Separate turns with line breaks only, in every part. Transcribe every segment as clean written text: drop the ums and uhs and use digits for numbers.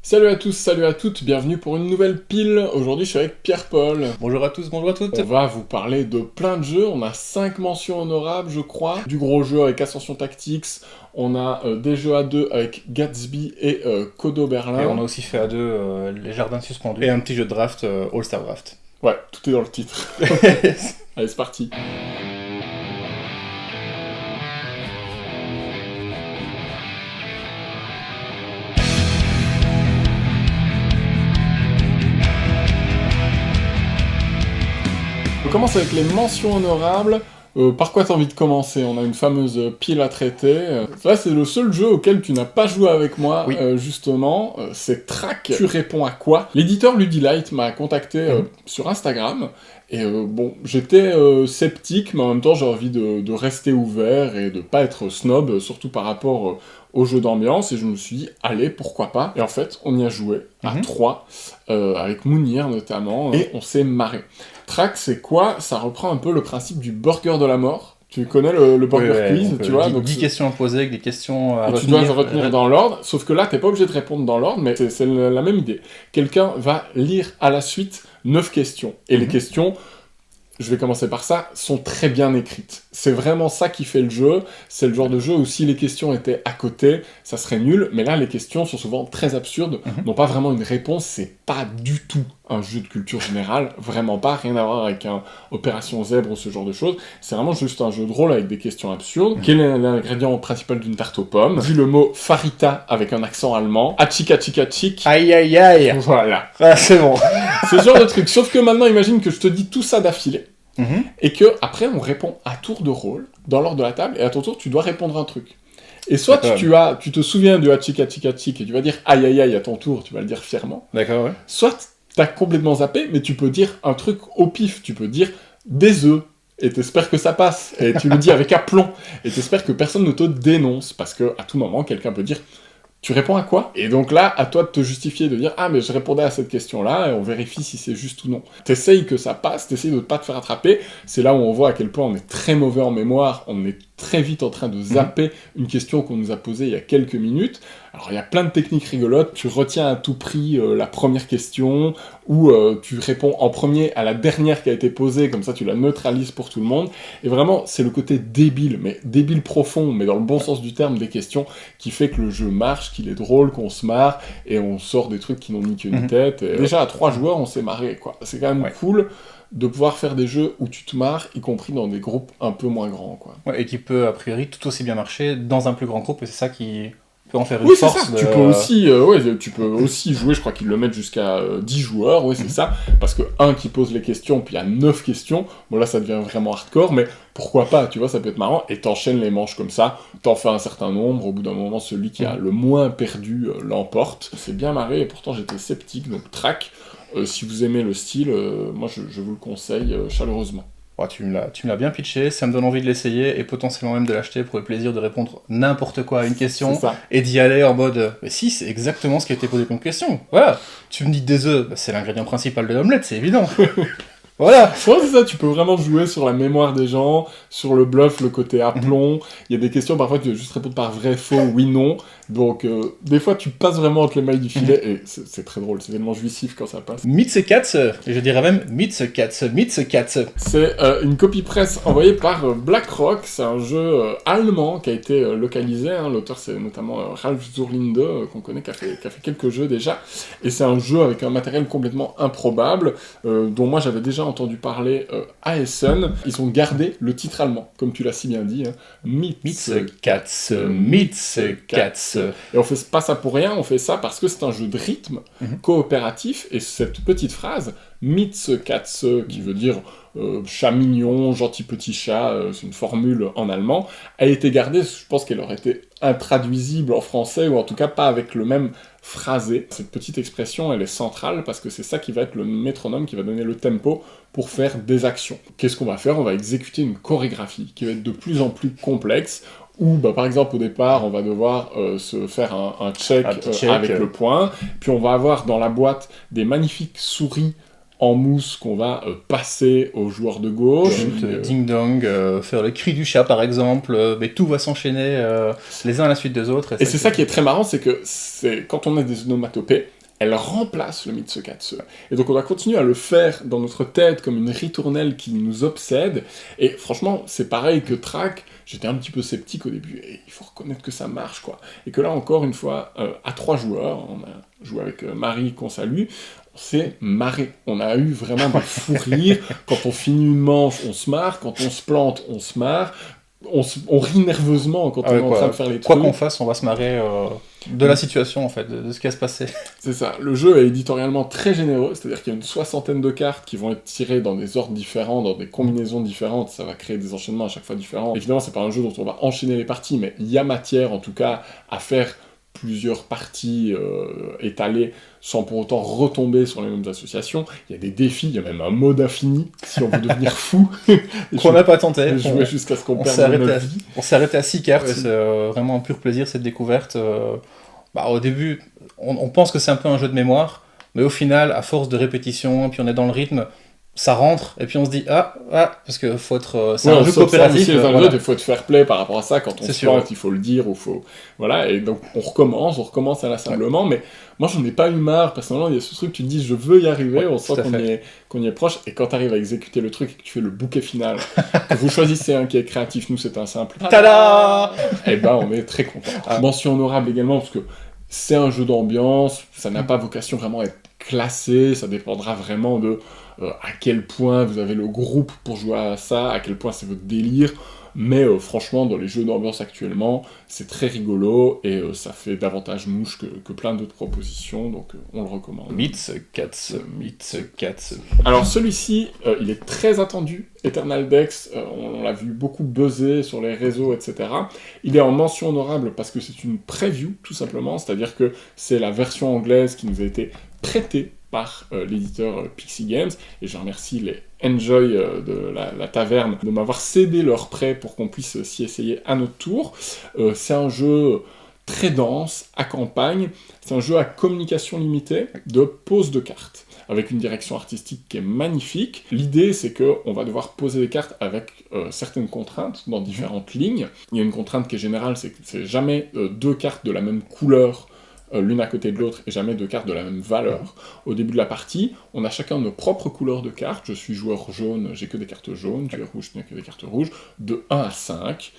Salut à tous, salut à toutes, bienvenue pour une nouvelle pile. Aujourd'hui je suis avec Pierre-Paul.
Bonjour à tous, bonjour à toutes.
On va vous parler de plein de jeux, on a 5 mentions honorables je crois. Du gros jeu avec Ascension Tactics, on a des jeux à deux avec Gatsby et Codo Berlin.
Et on a aussi fait à deux les jardins suspendus. Et un petit jeu de draft, All-Star Draft.
Ouais, tout est dans le titre. Allez c'est parti. On commence avec les mentions honorables. Par quoi t'as envie de commencer? On a une fameuse pile à traiter. Là, c'est le seul jeu auquel tu n'as pas joué avec moi,
Oui.
justement. C'est Track. Tu réponds à quoi? L'éditeur Ludilight m'a contacté sur Instagram. Et bon, j'étais sceptique, mais en même temps, j'ai envie de rester ouvert et de pas être snob, surtout par rapport au jeu d'ambiance. Et je me suis dit, allez, pourquoi pas? Et en fait, on y a joué à 3, avec Mounir notamment, et on s'est marré. Track, c'est quoi? Ça reprend un peu le principe du burger de la mort. Tu connais le burger quiz,
donc,
tu vois?
10 questions à poser avec des questions à
et
retenir.
tu dois les retenir dans l'ordre, sauf que là, t'es pas obligé de répondre dans l'ordre, mais c'est la même idée. Quelqu'un va lire à la suite 9 questions. Et les questions, je vais commencer par ça, sont très bien écrites. C'est vraiment ça qui fait le jeu. C'est le genre de jeu où si les questions étaient à côté, ça serait nul. Mais là, les questions sont souvent très absurdes, n'ont pas vraiment une réponse. C'est pas du tout un jeu de culture générale, vraiment pas, rien à voir avec un Opération Zèbre ou ce genre de choses. C'est vraiment juste un jeu de rôle avec des questions absurdes. Quel est l'ingrédient principal d'une tarte aux pommes? Dis le mot farita avec un accent allemand. Achikachikachik.
Aïe aïe aïe.
Voilà.
Ah, c'est bon.
C'est ce genre de truc. Sauf que maintenant, imagine que je te dis tout ça d'affilée. Et que après on répond à tour de rôle, dans l'ordre de la table, et à ton tour, tu dois répondre un truc. Et soit tu te souviens de Achikachikachik et tu vas dire aïe aïe aïe à ton tour, tu vas le dire fièrement.
D'accord, ouais.
Soit t'as complètement zappé, mais tu peux dire un truc au pif, tu peux dire des œufs, et t'espères que ça passe, et tu le dis avec aplomb, et t'espères que personne ne te dénonce, parce que à tout moment, quelqu'un peut dire tu réponds à quoi? Et donc là, à toi de te justifier, de dire « Ah, mais je répondais à cette question-là, et on vérifie si c'est juste ou non. » T'essayes que ça passe, t'essayes de ne pas te faire attraper, c'est là où on voit à quel point on est très mauvais en mémoire, on est très vite en train de zapper une question qu'on nous a posée il y a quelques minutes. Alors il y a plein de techniques rigolotes, tu retiens à tout prix la première question, ou tu réponds en premier à la dernière qui a été posée, comme ça tu la neutralises pour tout le monde, et vraiment c'est le côté débile, mais débile profond, mais dans le bon sens du terme des questions, qui fait que le jeu marche, qu'il est drôle, qu'on se marre, et on sort des trucs qui n'ont ni queue ni tête, et déjà à 3 joueurs on s'est marré, quoi. C'est quand même cool de pouvoir faire des jeux où tu te marres, y compris dans des groupes un peu moins grands, quoi.
Ouais, et qui peut a priori tout aussi bien marcher dans un plus grand groupe, et c'est ça qui peut en faire une
Oui, c'est
force.
ça. Tu peux aussi jouer, je crois qu'ils le mettent jusqu'à 10 joueurs, oui, c'est ça. Parce que un qui pose les questions, puis il y a 9 questions, bon là ça devient vraiment hardcore, mais pourquoi pas, tu vois, ça peut être marrant, et t'enchaînes les manches comme ça, t'en fais un certain nombre, au bout d'un moment, celui qui a le moins perdu l'emporte. C'est bien marré, et pourtant j'étais sceptique, donc Track, si vous aimez le style, moi je vous le conseille chaleureusement.
Oh, tu me l'as bien pitché, ça me donne envie de l'essayer et potentiellement même de l'acheter pour le plaisir de répondre n'importe quoi à une question et d'y aller en mode mais si, c'est exactement ce qui a été posé comme question. Voilà, tu me dis des œufs, bah, c'est l'ingrédient principal de l'omelette, c'est évident. Voilà.
Ouais, c'est ça, tu peux vraiment jouer sur la mémoire des gens, sur le bluff, le côté aplomb. Il y a des questions, parfois, tu dois juste répondre par vrai, faux, oui, non. Donc, des fois, tu passes vraiment entre les mailles du filet, et c'est très drôle, c'est tellement jouissif quand ça passe.
Mitzekatz, et je dirais même Mitzekatz.
C'est une copie presse envoyée par BlackRock, c'est un jeu allemand qui a été localisé, hein. L'auteur c'est notamment Ralf Zurlinde, qu'on connaît, qui a fait quelques jeux déjà, et c'est un jeu avec un matériel complètement improbable, dont moi j'avais déjà entendu parler à Essen. Ils ont gardé le titre allemand, comme tu l'as si bien dit, hein.
Mitzekatz.
Et on fait pas ça pour rien, on fait ça parce que c'est un jeu de rythme coopératif, et cette petite phrase, Mitzekatz, qui veut dire chat mignon, gentil petit chat, c'est une formule en allemand, a été gardée, je pense qu'elle aurait été intraduisible en français, ou en tout cas pas avec le même phrasé. Cette petite expression, elle est centrale, parce que c'est ça qui va être le métronome, qui va donner le tempo pour faire des actions. Qu'est-ce qu'on va faire? On va exécuter une chorégraphie qui va être de plus en plus complexe, où, bah, par exemple, au départ, on va devoir se faire un check, avec le poing, puis on va avoir dans la boîte des magnifiques souris en mousse qu'on va passer aux joueurs de gauche.
Ding-dong, faire le cri du chat par exemple, mais tout va s'enchaîner les uns à la suite des autres.
Et c'est ça qui est très marrant, c'est que quand on a des onomatopées, elle remplace le Mitsugatsu. Et donc on va continuer à le faire dans notre tête comme une ritournelle qui nous obsède. Et franchement, c'est pareil que Track, j'étais un petit peu sceptique au début, et il faut reconnaître que ça marche, quoi. Et que là, encore une fois, à 3 joueurs, on a joué avec Marie, qu'on salue, on s'est marré. On a eu vraiment des fous rires. Quand on finit une manche, on se marre. Quand on se plante, on se marre. On rit nerveusement quand on est en train de faire les trucs.
Quoi qu'on fasse, on va se marrer de la situation, en fait, de ce qui va se passer.
C'est ça. Le jeu est éditorialement très généreux, c'est-à-dire qu'il y a une 60aine de cartes qui vont être tirées dans des ordres différents, dans des combinaisons différentes, ça va créer des enchaînements à chaque fois différents. Évidemment, c'est pas un jeu dont on va enchaîner les parties, mais il y a matière, en tout cas, à faire plusieurs parties étalées sans pour autant retomber sur les mêmes associations. Il y a des défis, il y a même un mode infini, si on veut devenir fou.
Qu'on n'a pas tenté.
Jouer jusqu'à ce qu'on perde notre vie.
On s'est arrêté à 6 cartes, c'est vraiment un pur plaisir cette découverte. Au début, on pense que c'est un peu un jeu de mémoire, mais au final, à force de répétition, puis on est dans le rythme, ça rentre, et puis on se dit parce que faut être... c'est un jeu coopératif.
Il faut être fair play par rapport à ça, quand on se plante, il faut le dire, ou faut... Voilà, et donc on recommence inlassablement, mais moi j'en ai pas eu marre, personnellement, il y a ce truc, tu te dis je veux y arriver, on sent qu'on y est proche, et quand tu arrives à exécuter le truc, et que tu fais le bouquet final, que vous choisissez un qui est créatif, nous c'est un simple...
Tada.
Et ben on est très content. Mention honorable également, parce que c'est un jeu d'ambiance, ça n'a pas vocation vraiment à être classé, ça dépendra vraiment de à quel point vous avez le groupe pour jouer à ça, à quel point c'est votre délire, mais franchement, dans les jeux d'ambiance actuellement, c'est très rigolo, et ça fait davantage mouche que plein d'autres propositions, donc on le recommande.
Mitsugatsu.
Alors celui-ci, il est très attendu, Eternal Dex, on l'a vu beaucoup buzzer sur les réseaux, etc. Il est en mention honorable parce que c'est une preview, tout simplement, c'est-à-dire que c'est la version anglaise qui nous a été prêtée par l'éditeur Pixie Games, et je remercie les Enjoy de la taverne de m'avoir cédé leur prêt pour qu'on puisse s'y essayer à notre tour. C'est un jeu très dense, à campagne, c'est un jeu à communication limitée, de pose de cartes, avec une direction artistique qui est magnifique. L'idée, c'est qu'on va devoir poser des cartes avec certaines contraintes dans différentes lignes. Il y a une contrainte qui est générale, c'est que c'est jamais 2 cartes de la même couleur l'une à côté de l'autre, et jamais 2 cartes de la même valeur. Au début de la partie, on a chacun nos propres couleurs de cartes. Je suis joueur jaune, j'ai que des cartes jaunes, tu es rouge, tu n'as que des cartes rouges, de 1 à 5.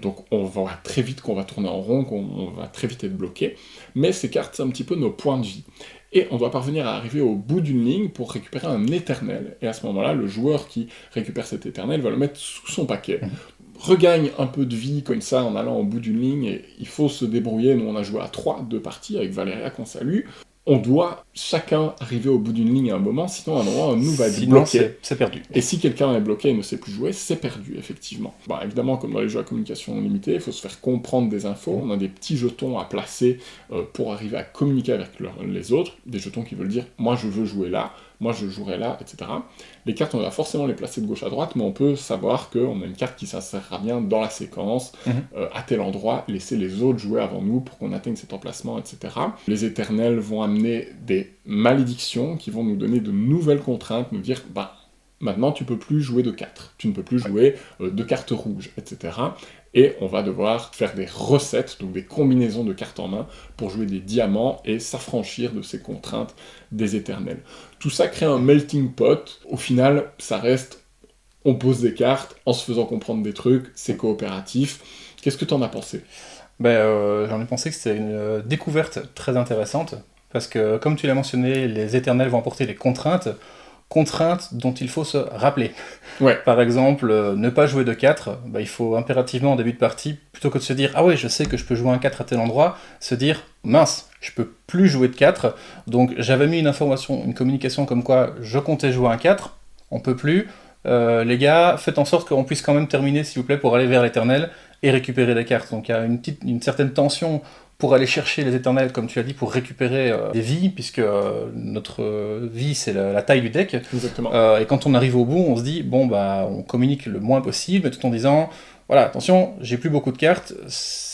Donc on va très vite qu'on va tourner en rond, qu'on va très vite être bloqué. Mais ces cartes, c'est un petit peu nos points de vie. Et on doit parvenir à arriver au bout d'une ligne pour récupérer un éternel. Et à ce moment-là, le joueur qui récupère cet éternel va le mettre sous son paquet. Regagne un peu de vie comme ça en allant au bout d'une ligne, et il faut se débrouiller. Nous on a joué à 2 parties avec Valéria qu'on salue. On doit chacun arriver au bout d'une ligne à un moment, sinon à un moment nous va être bloqué.
C'est perdu.
Et si quelqu'un est bloqué et ne sait plus jouer, c'est perdu, effectivement. Bon, évidemment, comme dans les jeux à communication limitée, il faut se faire comprendre des infos. On a des petits jetons à placer pour arriver à communiquer avec les autres. Des jetons qui veulent dire « moi je veux jouer là », moi je jouerai là, etc. Les cartes, on va forcément les placer de gauche à droite, mais on peut savoir qu'on a une carte qui s'insérera bien dans la séquence, à tel endroit, laisser les autres jouer avant nous pour qu'on atteigne cet emplacement, etc. Les éternels vont amener des malédictions qui vont nous donner de nouvelles contraintes, nous dire maintenant tu peux plus jouer de 4, tu ne peux plus jouer de cartes rouges, etc. Et on va devoir faire des recettes, donc des combinaisons de cartes en main, pour jouer des diamants et s'affranchir de ces contraintes des éternels. Tout ça crée un melting pot. Au final, ça reste, on pose des cartes en se faisant comprendre des trucs, c'est coopératif. Qu'est-ce que t'en as pensé ?
J'en ai pensé que c'était une découverte très intéressante, parce que, comme tu l'as mentionné, les éternels vont apporter des contraintes dont il faut se rappeler.
Ouais.
Par exemple, ne pas jouer de 4, il faut impérativement en début de partie, plutôt que de se dire « Ah ouais, je sais que je peux jouer un 4 à tel endroit », se dire « Mince, je peux plus jouer de 4 ». Donc j'avais mis une information, une communication comme quoi je comptais jouer un 4, on peut plus. Les gars, faites en sorte qu'on puisse quand même terminer, s'il vous plaît, pour aller vers l'éternel et récupérer des cartes. Donc il y a une certaine tension pour aller chercher les éternels, comme tu as dit, pour récupérer des vies, puisque notre vie, c'est la taille du deck.
Exactement.
Et quand on arrive au bout, on se dit, on communique le moins possible, mais tout en disant, voilà, attention, j'ai plus beaucoup de cartes,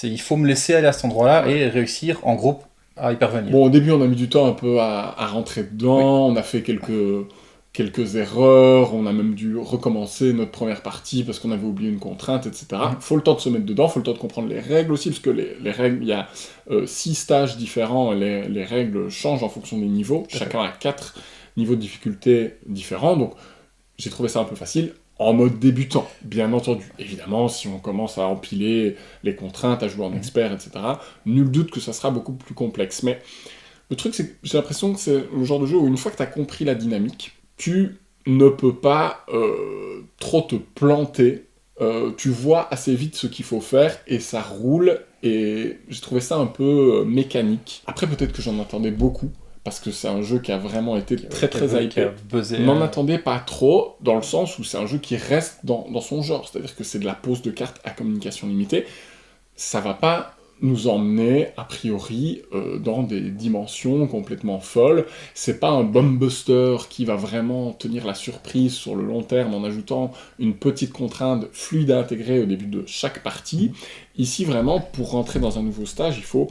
il faut me laisser aller à cet endroit-là et réussir en groupe à y parvenir.
Bon, au début, on a mis du temps un peu à rentrer dedans, on a fait quelques quelques erreurs, on a même dû recommencer notre première partie parce qu'on avait oublié une contrainte, etc. Faut le temps de se mettre dedans, faut le temps de comprendre les règles aussi, parce que les règles, il y a 6 stages différents, les règles changent en fonction des niveaux, chacun a 4 niveaux de difficulté différents, donc j'ai trouvé ça un peu facile, en mode débutant, bien entendu. Évidemment, si on commence à empiler les contraintes, à jouer en expert, etc., nul doute que ça sera beaucoup plus complexe. Mais le truc, c'est que j'ai l'impression que c'est le genre de jeu où une fois que tu as compris la dynamique, tu ne peux pas trop te planter. Tu vois assez vite ce qu'il faut faire, et ça roule, et j'ai trouvé ça un peu mécanique. Après, peut-être que j'en attendais beaucoup, parce que c'est un jeu qui a vraiment été très hypé. N'en attendez pas trop, dans le sens où c'est un jeu qui reste dans son genre, c'est-à-dire que c'est de la pose de cartes à communication limitée. Ça va pas nous emmener, a priori, dans des dimensions complètement folles. C'est pas un bombbuster qui va vraiment tenir la surprise sur le long terme en ajoutant une petite contrainte fluide à intégrer au début de chaque partie. Ici, vraiment, pour rentrer dans un nouveau stage, il faut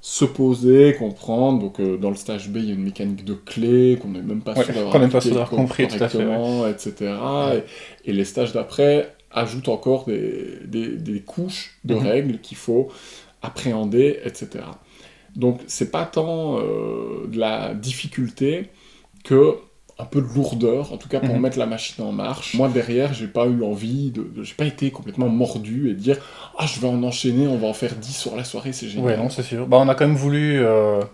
se poser, comprendre. Donc dans le stage B, il y a une mécanique de clé qu'on n'est même pas sûr d'avoir
compris
correctement, etc. Et les stages d'après ajoutent encore des couches de règles qu'il faut appréhender, etc. Donc c'est pas tant de la difficulté que un peu de lourdeur, en tout cas pour mettre la machine en marche. Moi derrière, j'ai pas eu envie j'ai pas été complètement mordu et dire ah je vais en enchaîner, on va en faire 10 sur la soirée, c'est génial.
Ouais, non, c'est sûr. On a quand même voulu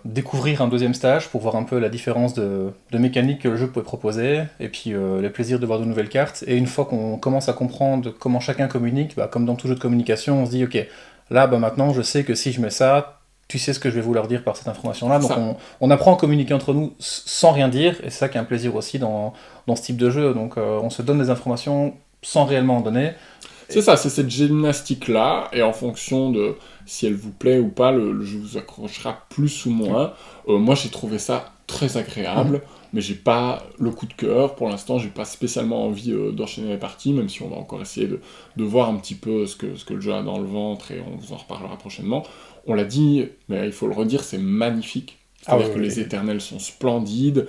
découvrir un deuxième stage pour voir un peu la différence de mécanique que le jeu pouvait proposer, et puis les plaisirs de voir de nouvelles cartes. Et une fois qu'on commence à comprendre comment chacun communique, comme dans tout jeu de communication, on se dit ok, là maintenant je sais que si je mets ça, tu sais ce que je vais vouloir dire par cette information-là. Donc on apprend à communiquer entre nous sans rien dire, et c'est ça qui est un plaisir aussi dans ce type de jeu. Donc on se donne des informations sans réellement en donner.
C'est ça, c'est cette gymnastique-là, et en fonction de si elle vous plaît ou pas, le jeu vous accrochera plus ou moins. Moi j'ai trouvé ça très agréable, mais j'ai pas le coup de cœur. Pour l'instant, j'ai pas spécialement envie d'enchaîner les parties, même si on va encore essayer de voir un petit peu ce que le jeu a dans le ventre, et on vous en reparlera prochainement. On l'a dit, mais il faut le redire, c'est magnifique. C'est-à-dire que les éternels sont splendides,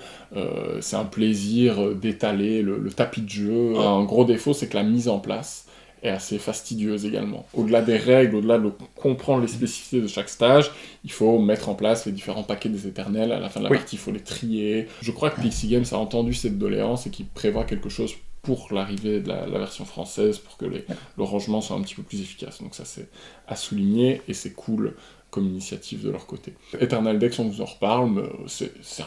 c'est un plaisir d'étaler le tapis de jeu. Un gros défaut, c'est que la mise en place est assez fastidieuse également. Au-delà des règles, au-delà de comprendre les spécificités de chaque stage, il faut mettre en place les différents paquets des éternels. À la fin de la partie, il faut les trier. Je crois que Pixie Games a entendu cette doléance et qu'il prévoit quelque chose pour l'arrivée de la version française, pour que le rangement soit un petit peu plus efficace. Donc ça, c'est à souligner, et c'est cool comme initiative de leur côté. Eternal Dex, on vous en reparle, mais c'est un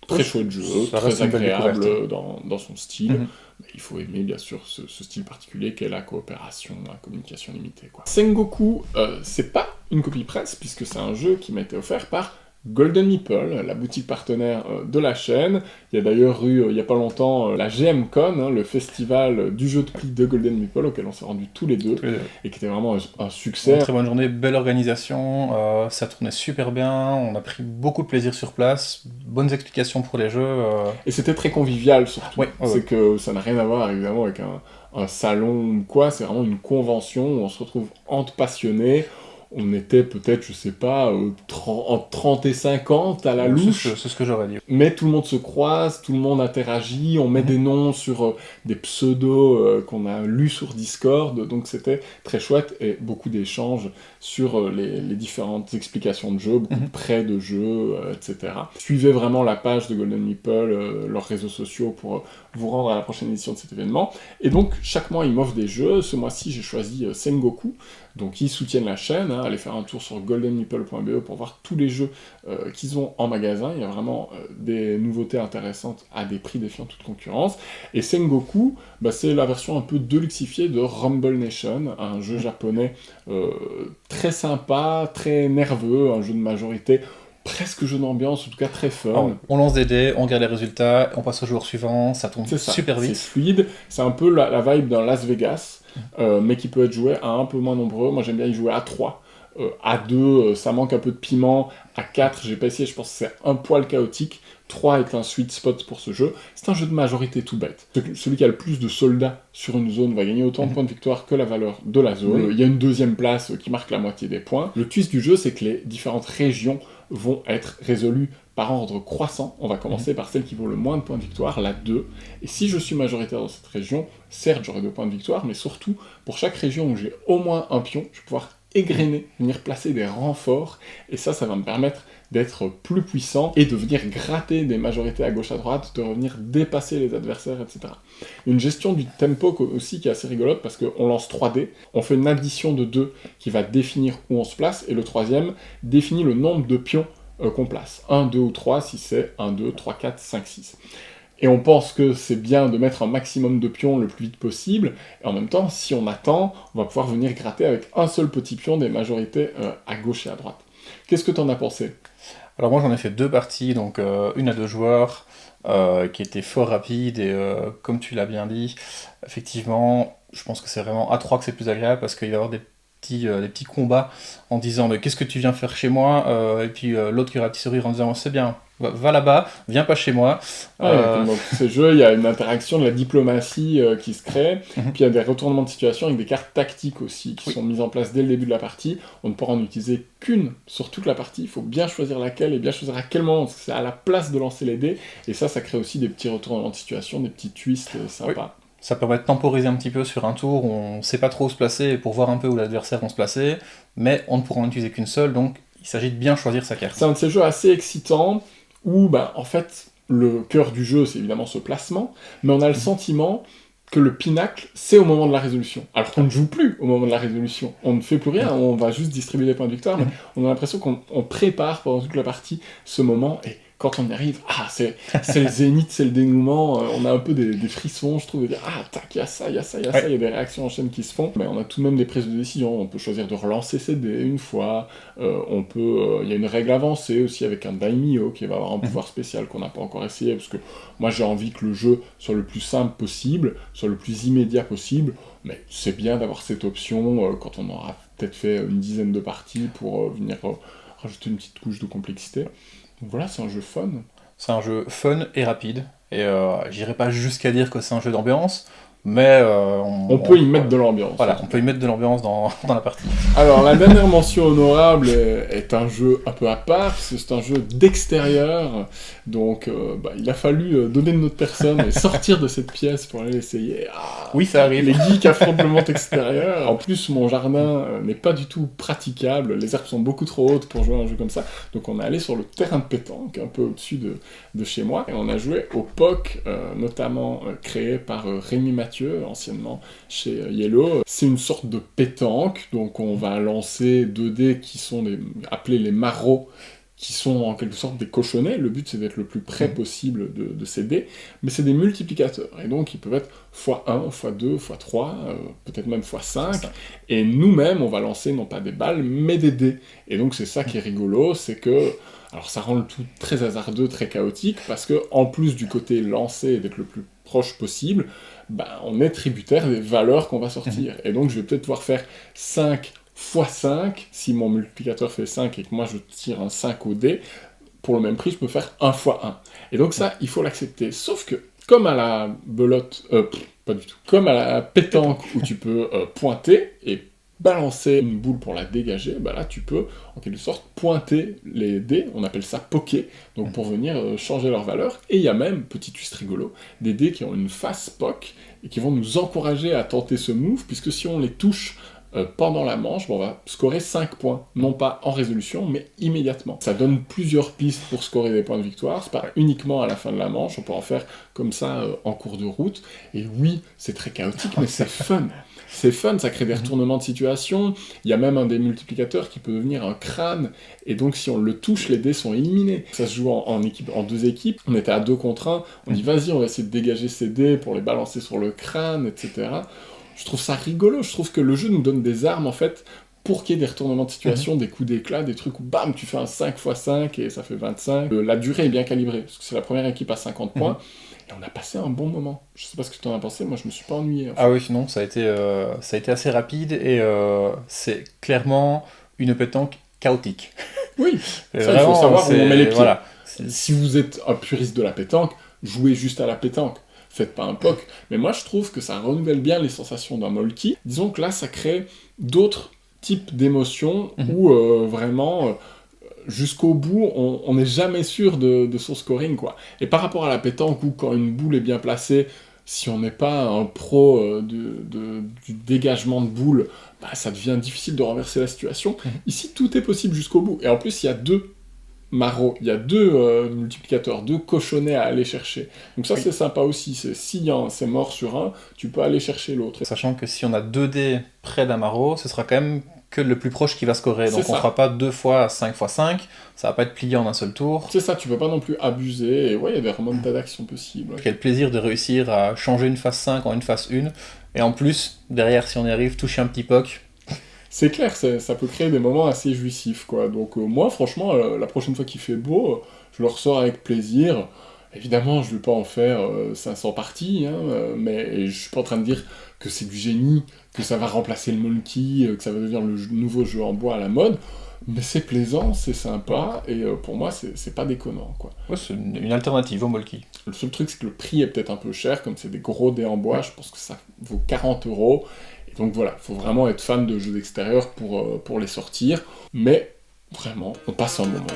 très chouette jeu, très agréable dans son style. Mais il faut aimer, bien sûr, ce style particulier qu'est la coopération, la communication limitée, quoi. Sengoku, c'est pas une copie presse, puisque c'est un jeu qui m'a été offert par Golden Meeple, la boutique partenaire de la chaîne. Il y a d'ailleurs eu, il y a pas longtemps, la GMCon, le festival du jeu de prix de Golden Meeple, auquel on s'est rendus tous les deux, et qui était vraiment un succès.
Une très bonne journée, belle organisation, ça tournait super bien, on a pris beaucoup de plaisir sur place, bonnes explications pour les jeux.
Et c'était très convivial, surtout. C'est que ça n'a rien à voir, évidemment, avec un salon ou quoi, c'est vraiment une convention où on se retrouve entre passionnés. On était peut-être, je sais pas, entre 30 et 50 à la louche.
C'est ce que j'aurais dit.
Mais tout le monde se croise, tout le monde interagit, on met des noms sur des pseudos qu'on a lus sur Discord, donc c'était très chouette, et beaucoup d'échanges sur les différentes explications de jeu, beaucoup de prêts de jeu, etc. Suivez vraiment la page de Golden Meeple, leurs réseaux sociaux, pour vous rendre à la prochaine édition de cet événement. Et donc, chaque mois, ils m'offrent des jeux. Ce mois-ci, j'ai choisi Sengoku. Donc, ils soutiennent la chaîne. Allez faire un tour sur goldenmeeple.be pour voir tous les jeux qu'ils ont en magasin. Il y a vraiment des nouveautés intéressantes à des prix défiant toute concurrence. Et Sengoku, c'est la version un peu deluxifiée de Rumble Nation, un jeu japonais très sympa, très nerveux, un jeu de majorité presque jeu d'ambiance, en tout cas très fun.
On lance des dés, on regarde les résultats, on passe au joueur suivant, ça tombe super vite.
C'est fluide, c'est un peu la vibe d'un Las Vegas, mais qui peut être joué à un peu moins nombreux. Moi j'aime bien y jouer à 3. À 2, ça manque un peu de piment. À 4, j'ai pas essayé, je pense que c'est un poil chaotique. 3 est un sweet spot pour ce jeu. C'est un jeu de majorité tout bête. Celui qui a le plus de soldats sur une zone va gagner autant de points de victoire que la valeur de la zone. Il y a une deuxième place qui marque la moitié des points. Le twist du jeu, c'est que les différentes régions vont être résolues par ordre croissant. On va commencer par celle qui vaut le moins de points de victoire, la 2. Et si je suis majoritaire dans cette région, certes j'aurai 2 points de victoire, mais surtout, pour chaque région où j'ai au moins un pion, je vais pouvoir égrener, venir placer des renforts, et ça va me permettre d'être plus puissant et de venir gratter des majorités à gauche à droite, de revenir dépasser les adversaires, etc. Une gestion du tempo aussi qui est assez rigolote parce qu'on lance 3 dés, on fait une addition de 2 qui va définir où on se place, et le troisième définit le nombre de pions qu'on place. 1, 2 ou 3 si c'est 1, 2, 3, 4, 5, 6. Et on pense que c'est bien de mettre un maximum de pions le plus vite possible, et en même temps, si on attend, on va pouvoir venir gratter avec un seul petit pion des majorités à gauche et à droite. Qu'est-ce que t'en as pensé ?
Alors moi j'en ai fait 2 parties, donc une à 2 joueurs, qui était fort rapide, et comme tu l'as bien dit, effectivement, je pense que c'est vraiment à 3 que c'est plus agréable, parce qu'il va y avoir des petits combats en disant mais qu'est-ce que tu viens faire chez moi, et puis l'autre qui aura un petit sourire en disant c'est bien, va là-bas, viens pas chez moi.
Dans tous ces jeux, il y a une interaction de la diplomatie qui se crée, puis il y a des retournements de situation avec des cartes tactiques aussi qui sont mises en place dès le début de la partie. On ne pourra en utiliser qu'une sur toute la partie, il faut bien choisir laquelle et bien choisir à quel moment, parce que c'est à la place de lancer les dés, et ça crée aussi des petits retournements de situation, des petits twists sympas.
Oui. Ça permet de temporiser un petit peu sur un tour où on ne sait pas trop où se placer pour voir un peu où l'adversaire va se placer, mais on ne pourra en utiliser qu'une seule, donc il s'agit de bien choisir sa carte.
C'est un de ces jeux assez excitants où, en fait, le cœur du jeu, c'est évidemment ce placement, mais on a le sentiment que le pinacle, c'est au moment de la résolution. Alors qu'on ne joue plus au moment de la résolution. On ne fait plus rien, on va juste distribuer des points de victoire, mais on a l'impression qu'on prépare pendant toute la partie ce moment, et quand on y arrive, c'est le zénith, c'est le dénouement, on a un peu des frissons, je trouve, de dire tac, il y a ça, il y a des réactions en chaîne qui se font, mais on a tout de même des prises de décision, on peut choisir de relancer ses dés une fois, il y a une règle avancée aussi avec un daimyo qui va avoir un pouvoir spécial qu'on n'a pas encore essayé, parce que moi j'ai envie que le jeu soit le plus simple possible, soit le plus immédiat possible, mais c'est bien d'avoir cette option quand on aura peut-être fait une dizaine de parties pour venir rajouter une petite couche de complexité. Donc voilà, c'est un jeu fun.
C'est un jeu fun et rapide, et j'irai pas jusqu'à dire que c'est un jeu d'ambiance, mais
on peut y mettre de l'ambiance.
Voilà, on peut y mettre de l'ambiance dans la partie.
Alors, la dernière mention honorable est un jeu un peu à part, c'est un jeu d'extérieur, donc il a fallu donner de notre personne et sortir de cette pièce pour aller l'essayer.
Oui, ça arrive.
Les geeks affrontent le monde extérieur. En plus, mon jardin n'est pas du tout praticable, les herbes sont beaucoup trop hautes pour jouer à un jeu comme ça, donc on est allé sur le terrain de pétanque, un peu au-dessus de chez moi, et on a joué au POC, notamment créé par Rémi Mathieu, anciennement chez Yellow. C'est une sorte de pétanque, donc on va lancer 2 dés qui sont appelés les marrots, qui sont en quelque sorte des cochonnets. Le but c'est d'être le plus près possible de ces dés, mais c'est des multiplicateurs, et donc ils peuvent être x1, x2, x3, peut-être même x5, et nous-mêmes on va lancer non pas des balles, mais des dés. Et donc c'est ça qui est rigolo, c'est que alors ça rend le tout très hasardeux, très chaotique, parce que en plus du côté lancer et d'être le plus proche possible, on est tributaire des valeurs qu'on va sortir. Et donc je vais peut-être pouvoir faire 5 x 5, si mon multiplicateur fait 5 et que moi je tire un 5 au dé, pour le même prix je peux faire 1 x 1. Et donc ça, il faut l'accepter. Sauf que, comme à la belote, pas du tout, comme à la pétanque où tu peux pointer et balancer une boule pour la dégager, là tu peux en quelque sorte pointer les dés, on appelle ça poker, donc pour venir changer leur valeur. Et il y a même, petit twist rigolo, des dés qui ont une face poc et qui vont nous encourager à tenter ce move, puisque si on les touche pendant la manche, on va scorer 5 points, non pas en résolution, mais immédiatement. Ça donne plusieurs pistes pour scorer des points de victoire, c'est pas uniquement à la fin de la manche, on peut en faire comme ça en cours de route, et oui, c'est très chaotique, mais c'est fun. C'est fun, ça crée des retournements de situation, il y a même un des multiplicateurs qui peut devenir un crâne, et donc si on le touche, les dés sont éliminés. Ça se joue en 2 équipes, on était à 2 contre 1, on dit vas-y, on va essayer de dégager ces dés pour les balancer sur le crâne, etc. Je trouve ça rigolo, je trouve que le jeu nous donne des armes, en fait, pour qu'il y ait des retournements de situation, des coups d'éclat, des trucs où, bam, tu fais un 5 x 5 et ça fait 25. La durée est bien calibrée, parce que c'est la première équipe à 50 points, et on a passé un bon moment. Je sais pas ce que tu en as pensé, moi je me suis pas ennuyé. En fait.
Ah oui, non, ça a été assez rapide, et c'est clairement une pétanque chaotique.
Oui, ça, il faut savoir où on met les pieds. Voilà. Si vous êtes un puriste de la pétanque, jouez juste à la pétanque. Faites pas un POC. Mais moi, je trouve que ça renouvelle bien les sensations d'un multi. Disons que là, ça crée d'autres types d'émotions où vraiment jusqu'au bout, on n'est jamais sûr de son scoring, quoi. Et par rapport à la pétanque, où quand une boule est bien placée, si on n'est pas un pro du dégagement de boule, bah, ça devient difficile de renverser la situation. Ici, tout est possible jusqu'au bout. Et en plus, il y a 2 marauds, il y a 2 multiplicateurs, 2 cochonnets à aller chercher. Donc ça, c'est sympa aussi. Si c'est mort sur un, tu peux aller chercher l'autre.
Sachant que si on a 2 dés près d'un maraud, ce sera quand même que le plus proche qui va scorer. Donc on fera pas 2 fois 5 x 5, ça va pas être plié en un seul tour.
C'est ça, tu peux pas non plus abuser, et ouais, il y a des remontadas d'actions possibles.
Quel plaisir de réussir à changer une phase 5 en une phase 1, et en plus, derrière, si on y arrive, toucher un petit poc.
C'est clair, ça peut créer des moments assez jouissifs, quoi. Donc moi, franchement, la prochaine fois qu'il fait beau, je le ressors avec plaisir. Évidemment, je vais pas en faire 500 parties, hein, mais je suis pas en train de dire que c'est du génie, que ça va remplacer le Monkey, que ça va devenir le nouveau jeu en bois à la mode, mais c'est plaisant, c'est sympa, et pour moi, c'est pas déconnant, quoi.
Ouais, c'est une alternative au Molki.
Le seul truc, c'est que le prix est peut-être un peu cher, comme c'est des gros dés en bois, je pense que ça vaut 40 €, et donc voilà, faut vraiment être fan de jeux d'extérieur pour les sortir, mais vraiment, on passe un moment.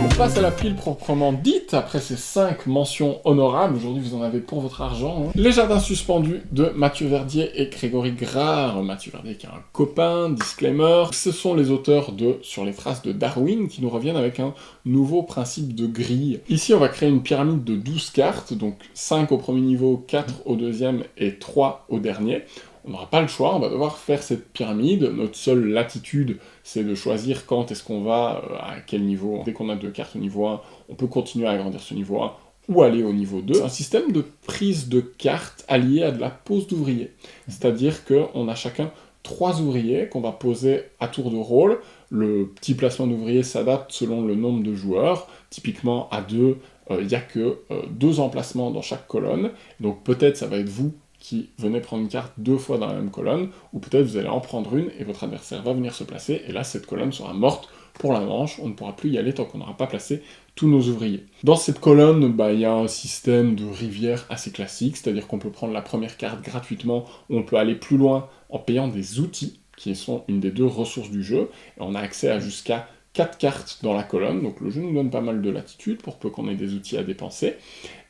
On passe à la pile proprement dite, après ces 5 mentions honorables. Aujourd'hui, vous en avez pour votre argent. Hein. Les Jardins Suspendus de Mathieu Verdier et Grégory Grard. Mathieu Verdier qui est un copain, disclaimer. Ce sont les auteurs de Sur les traces de Darwin qui nous reviennent avec un nouveau principe de grille. Ici, on va créer une pyramide de 12 cartes, donc 5 au premier niveau, 4 au deuxième et 3 au dernier. On n'aura pas le choix, on va devoir faire cette pyramide. Notre seule latitude, c'est de choisir quand est-ce qu'on va, à quel niveau. Dès qu'on a 2 cartes au niveau 1, on peut continuer à agrandir ce niveau 1 ou aller au niveau 2. C'est un système de prise de cartes allié à de la pose d'ouvriers. C'est-à-dire qu'on a chacun 3 ouvriers qu'on va poser à tour de rôle. Le petit placement d'ouvriers s'adapte selon le nombre de joueurs. Typiquement, à 2, il n'y a que 2 emplacements dans chaque colonne. Donc peut-être ça va être vous qui venez prendre une carte 2 fois dans la même colonne, ou peut-être vous allez en prendre une et votre adversaire va venir se placer, et là cette colonne sera morte pour la manche, on ne pourra plus y aller tant qu'on n'aura pas placé tous nos ouvriers. Dans cette colonne, il y a un système de rivière assez classique, c'est-à-dire qu'on peut prendre la première carte gratuitement, ou on peut aller plus loin en payant des outils, qui sont une des 2 ressources du jeu, et on a accès à jusqu'à 4 cartes dans la colonne, donc le jeu nous donne pas mal de latitude pour peu qu'on ait des outils à dépenser.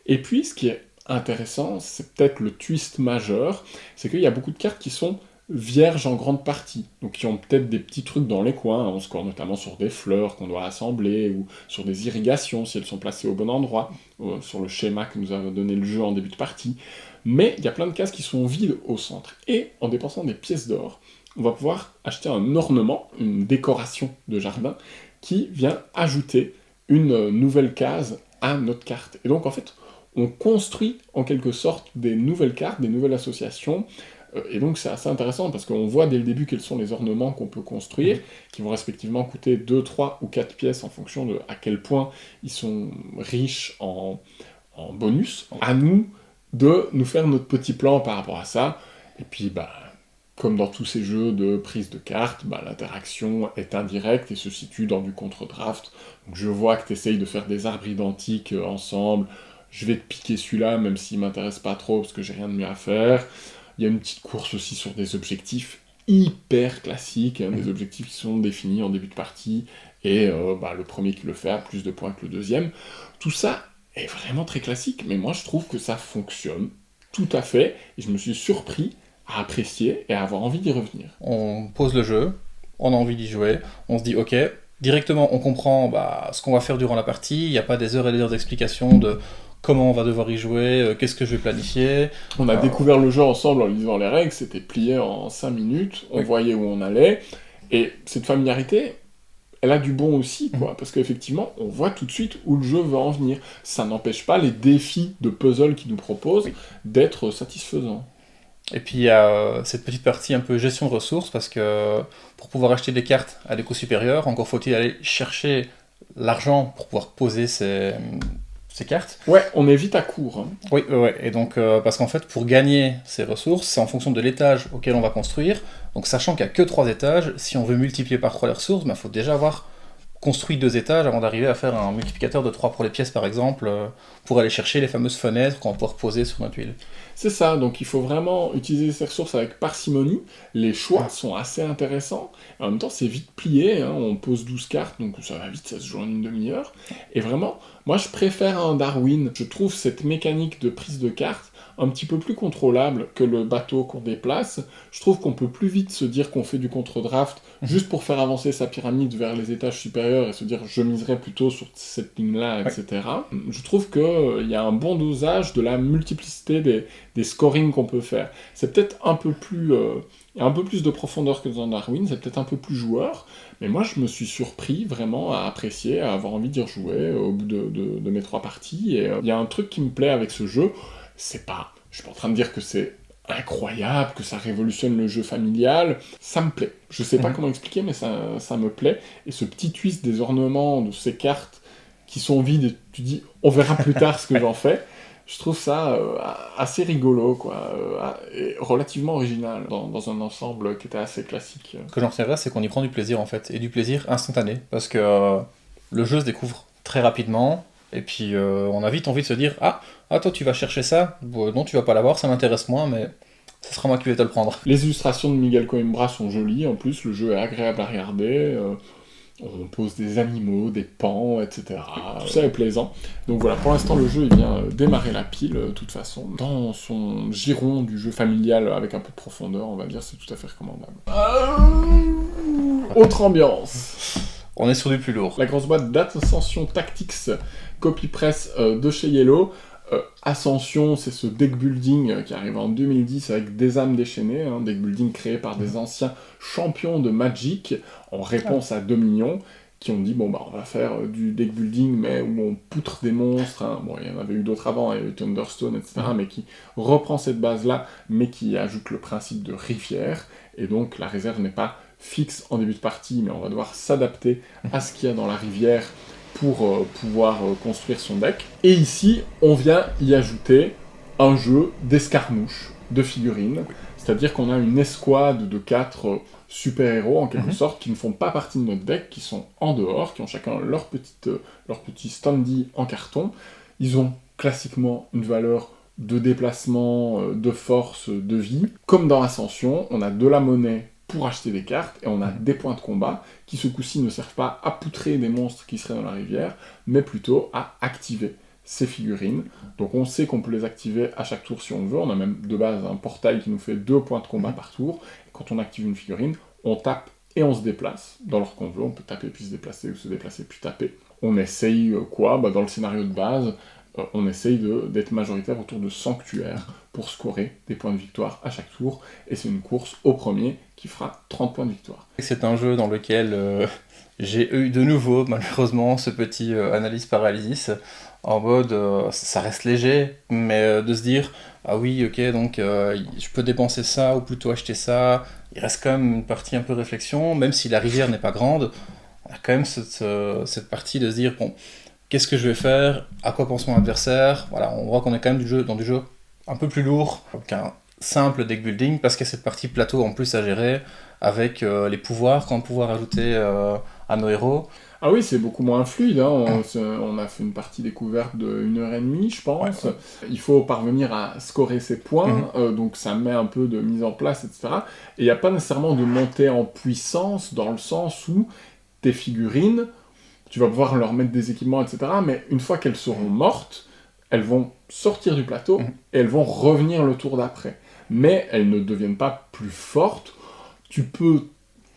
Et puis ce qui est intéressant, c'est peut-être le twist majeur, c'est qu'il y a beaucoup de cartes qui sont vierges en grande partie, donc qui ont peut-être des petits trucs dans les coins, on score notamment sur des fleurs qu'on doit assembler, ou sur des irrigations si elles sont placées au bon endroit, sur le schéma que nous a donné le jeu en début de partie, mais il y a plein de cases qui sont vides au centre, et en dépensant des pièces d'or, on va pouvoir acheter un ornement, une décoration de jardin, qui vient ajouter une nouvelle case à notre carte, et donc en fait, on construit en quelque sorte des nouvelles cartes, des nouvelles associations, et donc c'est assez intéressant parce qu'on voit dès le début quels sont les ornements qu'on peut construire, qui vont respectivement coûter 2, 3 ou 4 pièces en fonction de à quel point ils sont riches en bonus. À nous de nous faire notre petit plan par rapport à ça, et puis comme dans tous ces jeux de prise de cartes, l'interaction est indirecte et se situe dans du contre-draft. Donc je vois que tu essayes de faire des arbres identiques ensemble, je vais te piquer celui-là, même s'il m'intéresse pas trop, parce que j'ai rien de mieux à faire. Il y a une petite course aussi sur des objectifs hyper classiques, des objectifs qui sont définis en début de partie, et le premier qui le fait a plus de points que le deuxième. Tout ça est vraiment très classique, mais moi je trouve que ça fonctionne tout à fait, et je me suis surpris à apprécier et à avoir envie d'y revenir.
On pose le jeu, on a envie d'y jouer, on se dit ok, directement on comprend ce qu'on va faire durant la partie, il n'y a pas des heures et des heures d'explication de comment on va devoir y jouer, qu'est-ce que je vais planifier.
On a découvert le jeu ensemble en lisant les règles, c'était plié en 5 minutes, on voyait où on allait, et cette familiarité, elle a du bon aussi, parce qu'effectivement, on voit tout de suite où le jeu va en venir. Ça n'empêche pas les défis de puzzle qu'il nous propose d'être satisfaisants.
Et puis il y a cette petite partie un peu gestion de ressources, parce que pour pouvoir acheter des cartes à des coûts supérieurs, encore faut-il aller chercher l'argent pour pouvoir poser ces cartes.
Ouais, on est vite à court. Hein.
Oui, et donc, parce qu'en fait, pour gagner ces ressources, c'est en fonction de l'étage auquel on va construire. Donc, sachant qu'il n'y a que 3 étages, si on veut multiplier par 3 les ressources, il faut déjà avoir construit 2 étages avant d'arriver à faire un multiplicateur de 3 pour les pièces, par exemple, pour aller chercher les fameuses fenêtres qu'on va pouvoir poser sur notre tuile.
C'est ça, donc il faut vraiment utiliser ces ressources avec parcimonie. Les choix sont assez intéressants. En même temps, c'est vite plié, hein. On pose 12 cartes, donc ça va vite, ça se joue en une demi-heure. Et vraiment, moi je préfère un Darwin. Je trouve cette mécanique de prise de cartes un petit peu plus contrôlable que le bateau qu'on déplace. Je trouve qu'on peut plus vite se dire qu'on fait du contre-draft juste pour faire avancer sa pyramide vers les étages supérieurs et se dire je miserais plutôt sur cette ligne-là, etc. Je trouve qu'il y a un bon dosage de la multiplicité des scorings qu'on peut faire. C'est peut-être un peu plus... il y a un peu plus de profondeur que dans Darwin, c'est peut-être un peu plus joueur, mais moi je me suis surpris vraiment à apprécier, à avoir envie d'y rejouer au bout de mes 3 parties, et il y a un truc qui me plaît avec ce jeu, c'est pas... Je suis pas en train de dire que c'est incroyable, que ça révolutionne le jeu familial, ça me plaît. Je sais pas comment expliquer, mais ça me plaît, et ce petit twist des ornements de ces cartes qui sont vides, et tu dis, on verra plus tard ce que j'en fais, je trouve ça assez rigolo, quoi, et relativement original dans un ensemble qui était assez classique.
Ce que j'en retiendrai, c'est qu'on y prend du plaisir en fait, et du plaisir instantané, parce que le jeu se découvre très rapidement, et puis on a vite envie de se dire ah toi tu vas chercher ça, bon, non tu vas pas l'avoir, ça m'intéresse moins, mais ce sera moi qui vais te le prendre.
Les illustrations de Miguel Coimbra sont jolies, en plus le jeu est agréable à regarder. On pose des animaux, des pans, etc. Tout ça est plaisant. Donc voilà, pour l'instant, le jeu il vient démarrer la pile, de toute façon. Dans son giron du jeu familial, avec un peu de profondeur, on va dire, c'est tout à fait recommandable. Autre ambiance.
On est sur du plus lourd.
La grosse boîte d'Ascension Tactics, copy press de chez Yellow. Ascension, c'est ce deck building qui arrive en 2010 avec des âmes déchaînées, un deck building créé par des anciens champions de Magic en réponse à Dominion, qui ont dit bon bah on va faire du deck building mais où on poutre des monstres, hein. Bon il y en avait eu d'autres avant, il y a eu Thunderstone, etc., mais qui reprend cette base-là, mais qui ajoute le principe de rivière, et donc la réserve n'est pas fixe en début de partie, mais on va devoir s'adapter à ce qu'il y a dans la rivière pour pouvoir construire son deck. Et ici, on vient y ajouter un jeu d'escarmouche, de figurines, c'est-à-dire qu'on a une escouade de 4 super-héros, en quelque sorte, qui ne font pas partie de notre deck, qui sont en dehors, qui ont chacun leur petit standy en carton. Ils ont classiquement une valeur de déplacement, de force, de vie. Comme dans Ascension, on a de la monnaie pour acheter des cartes, et on a des points de combat qui, ce coup-ci, ne servent pas à poutrer des monstres qui seraient dans la rivière, mais plutôt à activer ces figurines. Donc on sait qu'on peut les activer à chaque tour si on veut, on a même de base un portail qui nous fait 2 points de combat par tour, et quand on active une figurine, on tape et on se déplace, dans l'ordre qu'on veut, on peut taper puis se déplacer, ou se déplacer puis taper. On essaye dans le scénario de base, on essaye d'être majoritaire autour de Sanctuaire pour scorer des points de victoire à chaque tour, et c'est une course au premier qui fera 30 points de victoire.
C'est un jeu dans lequel j'ai eu de nouveau, malheureusement, ce petit analyse paralysis, en mode ça reste léger, mais de se dire ah oui, ok, donc je peux dépenser ça ou plutôt acheter ça, il reste quand même une partie un peu réflexion, même si la rivière n'est pas grande, on a quand même cette partie de se dire bon, qu'est-ce que je vais faire, à quoi pense mon adversaire, voilà, on voit qu'on est quand même dans du jeu un peu plus lourd qu'un simple deck building, parce qu'il y a cette partie plateau en plus à gérer, avec les pouvoirs qu'on va pouvoir ajouter à nos héros.
Ah oui, c'est beaucoup moins fluide, hein. On a fait une partie découverte de 1h30, je pense. Ouais. Il faut parvenir à scorer ses points, donc ça met un peu de mise en place, etc. Et il n'y a pas nécessairement de montée en puissance, dans le sens où tes figurines, tu vas pouvoir leur mettre des équipements, etc. Mais une fois qu'elles seront mortes, elles vont sortir du plateau et elles vont revenir le tour d'après. Mais elles ne deviennent pas plus fortes. Tu peux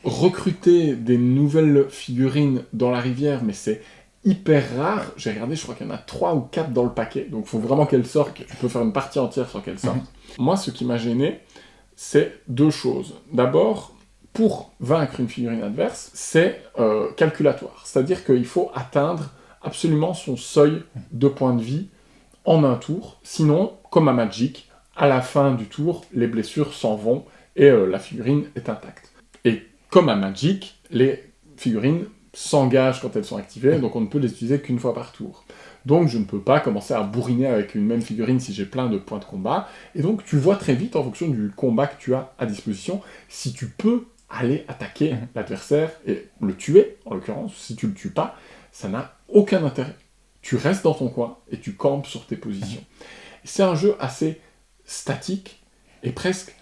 recruter des nouvelles figurines dans la rivière, mais c'est hyper rare. J'ai regardé, je crois qu'il y en a 3 ou 4 dans le paquet, donc il faut vraiment qu'elles sortent. Tu peux faire une partie entière sans qu'elles sortent. Moi, ce qui m'a gêné, c'est 2 choses. D'abord, pour vaincre une figurine adverse, c'est calculatoire. C'est-à-dire qu'il faut atteindre absolument son seuil de points de vie en un tour. Sinon, comme à Magic, à la fin du tour, les blessures s'en vont et la figurine est intacte. Et comme à Magic, les figurines s'engagent quand elles sont activées, donc on ne peut les utiliser qu'une fois par tour. Donc je ne peux pas commencer à bourriner avec une même figurine si j'ai plein de points de combat, et donc tu vois très vite, en fonction du combat que tu as à disposition, si tu peux aller attaquer l'adversaire et le tuer, en l'occurrence. Si tu le tues pas, ça n'a aucun intérêt. Tu restes dans ton coin et tu campes sur tes positions. C'est un jeu assez statique et presque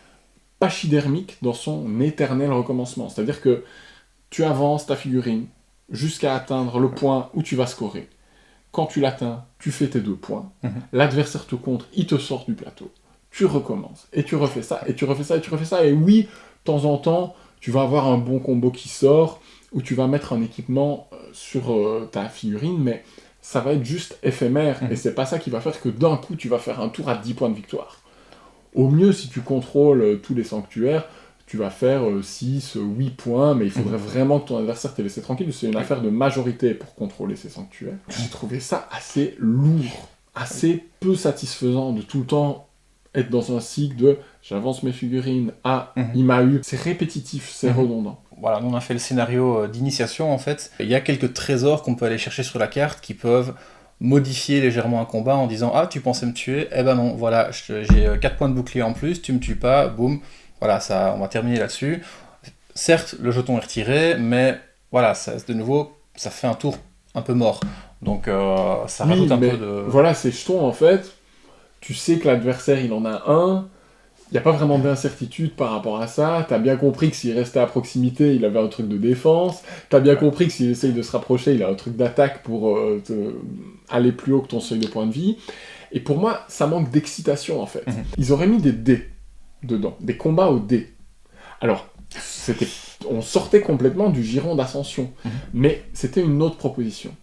pachydermique dans son éternel recommencement. C'est-à-dire que tu avances ta figurine jusqu'à atteindre le point où tu vas scorer. Quand tu l'atteins, tu fais tes 2 points. L'adversaire te contre, il te sort du plateau. Tu recommences. Et tu refais ça, et tu refais ça, et tu refais ça. Et oui, de temps en temps, tu vas avoir un bon combo qui sort, où tu vas mettre un équipement sur ta figurine, mais ça va être juste éphémère. Et c'est pas ça qui va faire que d'un coup, tu vas faire un tour à 10 points de victoire. Au mieux, si tu contrôles tous les sanctuaires, tu vas faire 6, 8 points, mais il faudrait vraiment que ton adversaire t'ait laissé tranquille. C'est une affaire de majorité pour contrôler ces sanctuaires. J'ai trouvé ça assez lourd, assez peu satisfaisant de tout le temps être dans un cycle de j'avance mes figurines, il m'a eu. C'est répétitif, c'est redondant.
Voilà, nous on a fait le scénario d'initiation en fait. Il y a quelques trésors qu'on peut aller chercher sur la carte qui peuvent modifier légèrement un combat en disant tu pensais me tuer, eh ben non, voilà, j'ai 4 points de bouclier en plus, tu me tues pas, boum. Voilà, ça, on va terminer là-dessus. Certes, le jeton est retiré, mais voilà, ça, de nouveau, ça fait un tour un peu mort. Donc ça rajoute un peu de...
Voilà, ces jetons, en fait, tu sais que l'adversaire, il en a un, il n'y a pas vraiment d'incertitude par rapport à ça, t'as bien compris que s'il restait à proximité, il avait un truc de défense, t'as bien compris que s'il essaye de se rapprocher, il a un truc d'attaque pour aller plus haut que ton seuil de point de vie. Et pour moi, ça manque d'excitation, en fait. Ils auraient mis des dés dedans, des combats aux dés. Alors, on sortait complètement du giron d'ascension, mais c'était une autre proposition.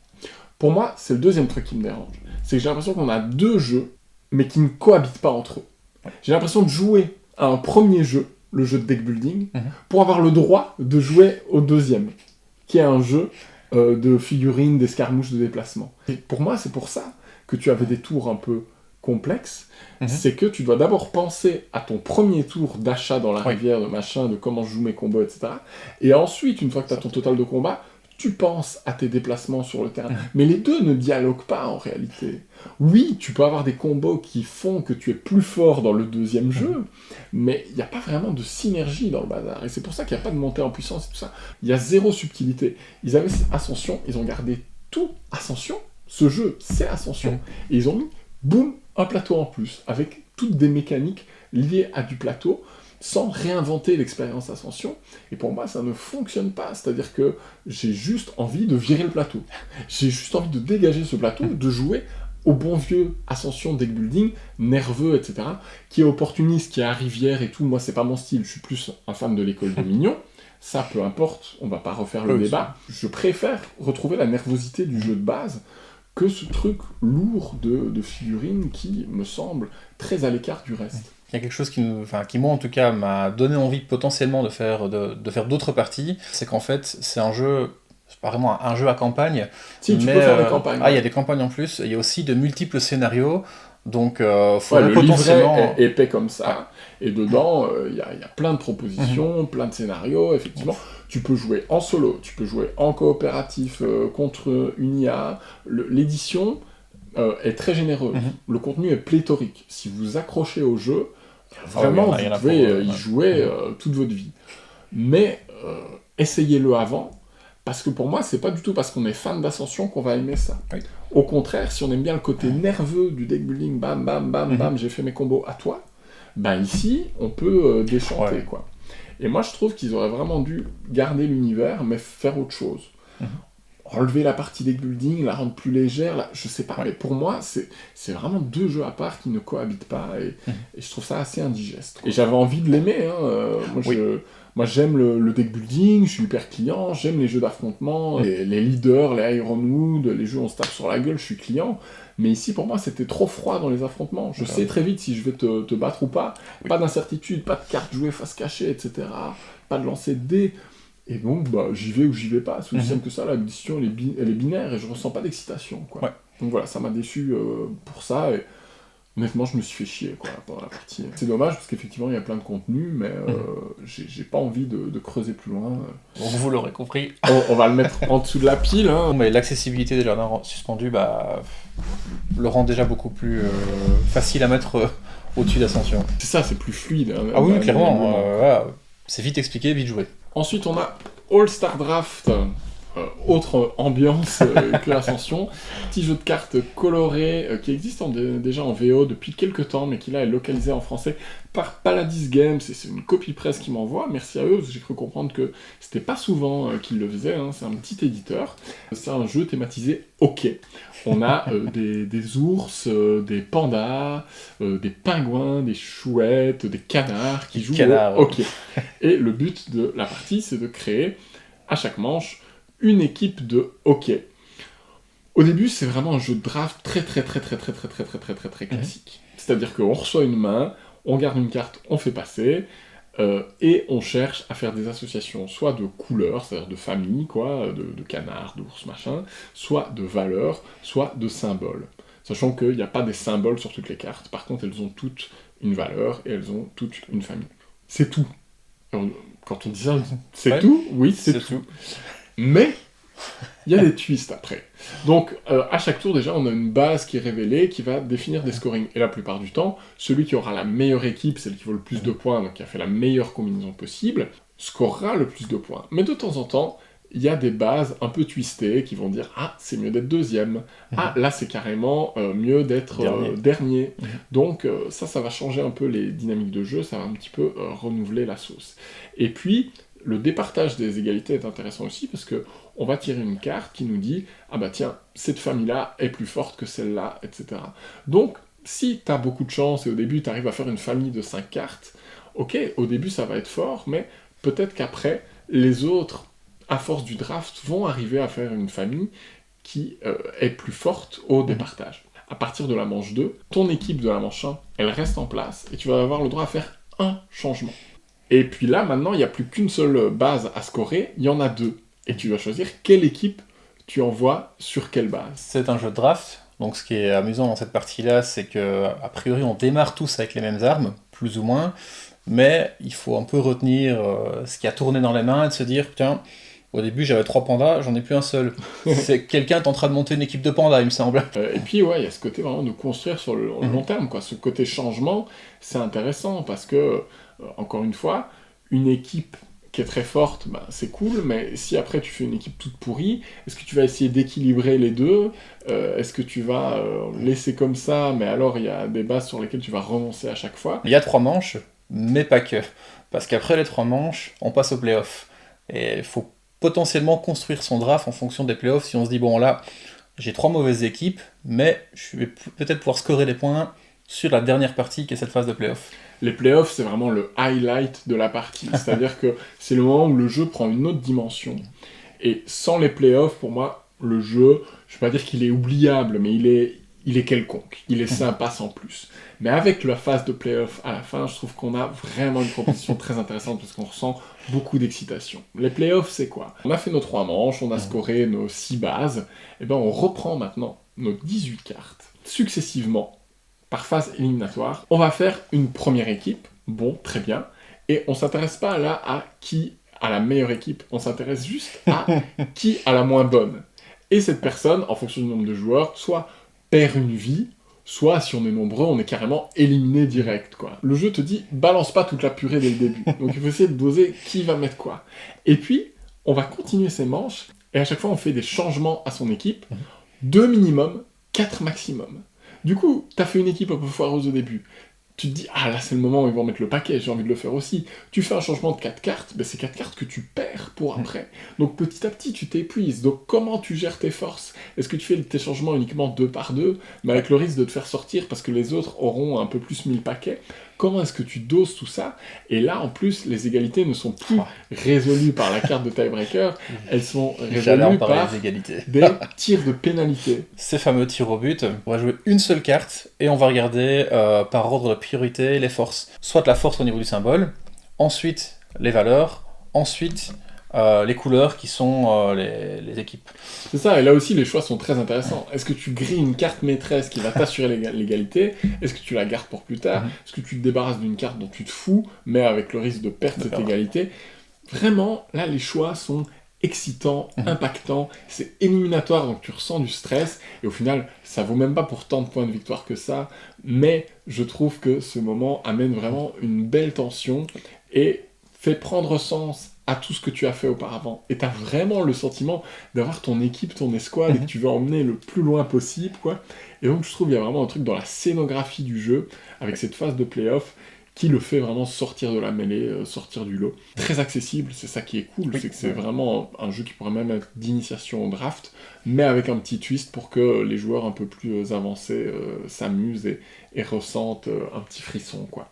Pour moi, c'est le deuxième truc qui me dérange. C'est que j'ai l'impression qu'on a 2 jeux, mais qui ne cohabitent pas entre eux. J'ai l'impression de jouer à un premier jeu, le jeu de deck building, pour avoir le droit de jouer au deuxième, qui est un jeu de figurines, d'escarmouches, de déplacement. Et pour moi, c'est pour ça que tu avais des tours un peu complexe, c'est que tu dois d'abord penser à ton premier tour d'achat dans la rivière, de machin, de comment je joue mes combos, etc. Et ensuite, une fois que tu as ton total de combat, tu penses à tes déplacements sur le terrain. Mais les deux ne dialoguent pas en réalité. Oui, tu peux avoir des combos qui font que tu es plus fort dans le deuxième jeu, mais il n'y a pas vraiment de synergie dans le bazar. Et c'est pour ça qu'il n'y a pas de montée en puissance et tout ça. Il y a zéro subtilité. Ils avaient Ascension, ils ont gardé tout Ascension. Ce jeu, c'est Ascension. Et ils ont mis, boum, un plateau en plus, avec toutes des mécaniques liées à du plateau, sans réinventer l'expérience Ascension. Et pour moi, ça ne fonctionne pas. C'est-à-dire que j'ai juste envie de virer le plateau. J'ai juste envie de dégager ce plateau, de jouer au bon vieux Ascension deck building, nerveux, etc., qui est opportuniste, qui est à rivière et tout. Moi, c'est pas mon style. Je suis plus un fan de l'école Dominion. Ça, peu importe, on va pas refaire le débat. Je préfère retrouver la nervosité du jeu de base que ce truc lourd de figurines qui me semble très à l'écart du reste.
Il y a quelque chose qui moi en tout cas m'a donné envie potentiellement de faire d'autres parties, c'est qu'en fait c'est un jeu, c'est pas vraiment un jeu à campagne.
Si, tu peux faire des campagnes.
Il y a des campagnes en plus, il y a aussi de multiples scénarios, donc
le potentiellement... livret est épais comme ça, et dedans il y a plein de propositions, plein de scénarios, effectivement. Tu peux jouer en solo, tu peux jouer en coopératif contre une IA. L'édition est très généreuse. Le contenu est pléthorique. Si vous accrochez au jeu, vraiment, vous pouvez y jouer toute votre vie. Mais essayez-le avant, parce que pour moi, c'est pas du tout parce qu'on est fan d'Ascension qu'on va aimer ça. Oui. Au contraire, si on aime bien le côté nerveux du deck building, bam, bam, bam, bam, j'ai fait mes combos à toi, ici, on peut déchanter, quoi. Et moi, je trouve qu'ils auraient vraiment dû garder l'univers, mais faire autre chose. Enlever la partie deck building, la rendre plus légère, je sais pas, mais pour moi, c'est vraiment 2 jeux à part qui ne cohabitent pas, et je trouve ça assez indigeste. Et j'avais envie de l'aimer, moi j'aime le deck building, je suis hyper client, j'aime les jeux d'affrontement, les leaders, les Ironwood, les jeux où on se tape sur la gueule, je suis client. Mais ici, pour moi, c'était trop froid dans les affrontements. Je sais très vite si je vais te battre ou pas. Pas d'incertitude, pas de carte jouée face cachée, etc. Pas de lancer de dés. Et donc, j'y vais ou j'y vais pas. C'est aussi simple que ça, la décision, elle est binaire et je ressens pas d'excitation, quoi. Ouais. Donc voilà, ça m'a déçu pour ça. Et honnêtement, je me suis fait chier, quoi, pendant la partie. C'est dommage, parce qu'effectivement, il y a plein de contenu, mais j'ai pas envie de creuser plus loin.
Bon, vous l'aurez compris.
On va le mettre en dessous de la pile. Hein.
Mais l'accessibilité des jardins suspendus le rend déjà beaucoup plus facile à mettre au-dessus d'Ascension.
C'est ça, c'est plus fluide. Hein,
oui, clairement. Voilà. C'est vite expliqué, vite joué.
Ensuite, on a All-Star Draft, autre ambiance que Ascension. Petit jeu de cartes coloré qui existe déjà en VO depuis quelques temps, mais qui là est localisé en français par Paladis Games, et c'est une copie presse qui m'envoie. Merci à eux, parce que j'ai cru comprendre que c'était pas souvent qu'ils le faisaient, hein. C'est un petit éditeur. C'est un jeu thématisé hockey. On a des ours, des pandas, des pingouins, des chouettes, des canards qui jouent au hockey. Et le but de la partie, c'est de créer, à chaque manche, une équipe de hockey. Au début, c'est vraiment un jeu de draft très classique. C'est-à-dire qu'on reçoit une main, on garde une carte, on fait passer, et on cherche à faire des associations, soit de couleurs, c'est-à-dire de famille, quoi, de canards, d'ours, machin, soit de valeurs, soit de symboles. Sachant qu'il n'y a pas des symboles sur toutes les cartes, par contre, elles ont toutes une valeur, et elles ont toutes une famille. C'est tout. Quand on dit ça, c'est tout? Oui, c'est tout. Mais il y a des twists après. Donc, à chaque tour, déjà, on a une base qui est révélée, qui va définir des scorings. Et la plupart du temps, celui qui aura la meilleure équipe, celle qui vaut le plus de points, donc qui a fait la meilleure combinaison possible, scorera le plus de points. Mais de temps en temps, il y a des bases un peu twistées qui vont dire « Ah, c'est mieux d'être deuxième. Ah, là, c'est carrément mieux d'être dernier. » Donc, ça va changer un peu les dynamiques de jeu, ça va un petit peu renouveler la sauce. Et puis, le départage des égalités est intéressant aussi, parce que on va tirer une carte qui nous dit « Ah bah tiens, cette famille-là est plus forte que celle-là, etc. » Donc, si tu as beaucoup de chance et au début tu arrives à faire une famille de 5 cartes, ok, au début ça va être fort, mais peut-être qu'après, les autres, à force du draft, vont arriver à faire une famille qui est plus forte au départage. À partir de la manche 2, ton équipe de la manche 1, elle reste en place, et tu vas avoir le droit à faire un changement. Et puis là, maintenant, il n'y a plus qu'une seule base à scorer, il y en a 2. Et tu vas choisir quelle équipe tu envoies sur quelle base.
C'est un jeu de draft, donc ce qui est amusant dans cette partie-là, c'est que a priori on démarre tous avec les mêmes armes, plus ou moins, mais il faut un peu retenir ce qui a tourné dans les mains et de se dire, tiens, au début j'avais 3 pandas, j'en ai plus un seul. C'est quelqu'un est en train de monter une équipe de pandas, il me semble.
Et puis ouais, il y a ce côté vraiment de construire sur le long terme, quoi. Ce côté changement, c'est intéressant, parce que, encore une fois, une équipe qui est très forte, bah, c'est cool, mais si après tu fais une équipe toute pourrie, est-ce que tu vas essayer d'équilibrer les deux? Est-ce que tu vas laisser comme ça, mais alors il y a des bases sur lesquelles tu vas renoncer à chaque fois?
Il y a 3 manches, mais pas que. Parce qu'après les 3 manches, on passe aux playoffs. Et il faut potentiellement construire son draft en fonction des playoffs. Si on se dit, bon là, j'ai 3 mauvaises équipes, mais je vais peut-être pouvoir scorer des points sur la dernière partie qui est cette phase de playoffs.
Les playoffs, c'est vraiment le highlight de la partie. C'est-à-dire que c'est le moment où le jeu prend une autre dimension. Et sans les playoffs, pour moi, le jeu, je ne vais pas dire qu'il est oubliable, mais il est quelconque. Il est sympa sans plus. Mais avec la phase de playoffs à la fin, je trouve qu'on a vraiment une proposition très intéressante, parce qu'on ressent beaucoup d'excitation. Les playoffs, c'est quoi? On a fait nos 3 manches, on a scoré nos 6 bases, et bien on reprend maintenant nos 18 cartes, successivement, par phase éliminatoire. On va faire une première équipe, bon, très bien, et on s'intéresse pas là à qui a la meilleure équipe, on s'intéresse juste à qui a la moins bonne. Et cette personne, en fonction du nombre de joueurs, soit perd une vie, soit si on est nombreux, on est carrément éliminé direct, quoi. Le jeu te dit, balance pas toute la purée dès le début, donc il faut essayer de doser qui va mettre quoi. Et puis, on va continuer ces manches, et à chaque fois on fait des changements à son équipe, 2 minimum, 4 maximum. Du coup, t'as fait une équipe un peu foireuse au début. Tu te dis, ah là c'est le moment où ils vont mettre le paquet, j'ai envie de le faire aussi. Tu fais un changement de 4 cartes, ben c'est 4 cartes que tu perds pour après. Donc petit à petit, tu t'épuises. Donc comment tu gères tes forces? Est-ce que tu fais tes changements uniquement 2 par 2, mais avec le risque de te faire sortir parce que les autres auront un peu plus mis le paquet? Comment est-ce que tu doses tout ça? Et là, en plus, les égalités ne sont plus résolues par la carte de tiebreaker, elles sont résolues par des tirs de pénalité.
Ces fameux tirs au but, on va jouer une seule carte, et on va regarder par ordre de priorité les forces. Soit la force au niveau du symbole, ensuite les valeurs, ensuite les couleurs qui sont les équipes.
C'est ça, et là aussi les choix sont très intéressants. Est-ce que tu grilles une carte maîtresse qui va t'assurer l'égalité? Est-ce que tu la gardes pour plus tard? Est-ce que tu te débarrasses d'une carte dont tu te fous, mais avec le risque de perdre cette égalité? Vraiment, là les choix sont excitants, impactants, c'est éliminatoire, donc tu ressens du stress, et au final, ça vaut même pas pour tant de points de victoire que ça, mais je trouve que ce moment amène vraiment une belle tension, et fait prendre sens à tout ce que tu as fait auparavant. Et t'as vraiment le sentiment d'avoir ton équipe, ton escouade, et que tu veux emmener le plus loin possible, quoi. Et donc je trouve qu'il y a vraiment un truc dans la scénographie du jeu, avec cette phase de play-off, qui le fait vraiment sortir de la mêlée, sortir du lot. Très accessible, c'est ça qui est cool, c'est que c'est vraiment un jeu qui pourrait même être d'initiation au draft, mais avec un petit twist pour que les joueurs un peu plus avancés s'amusent et ressentent un petit frisson, quoi.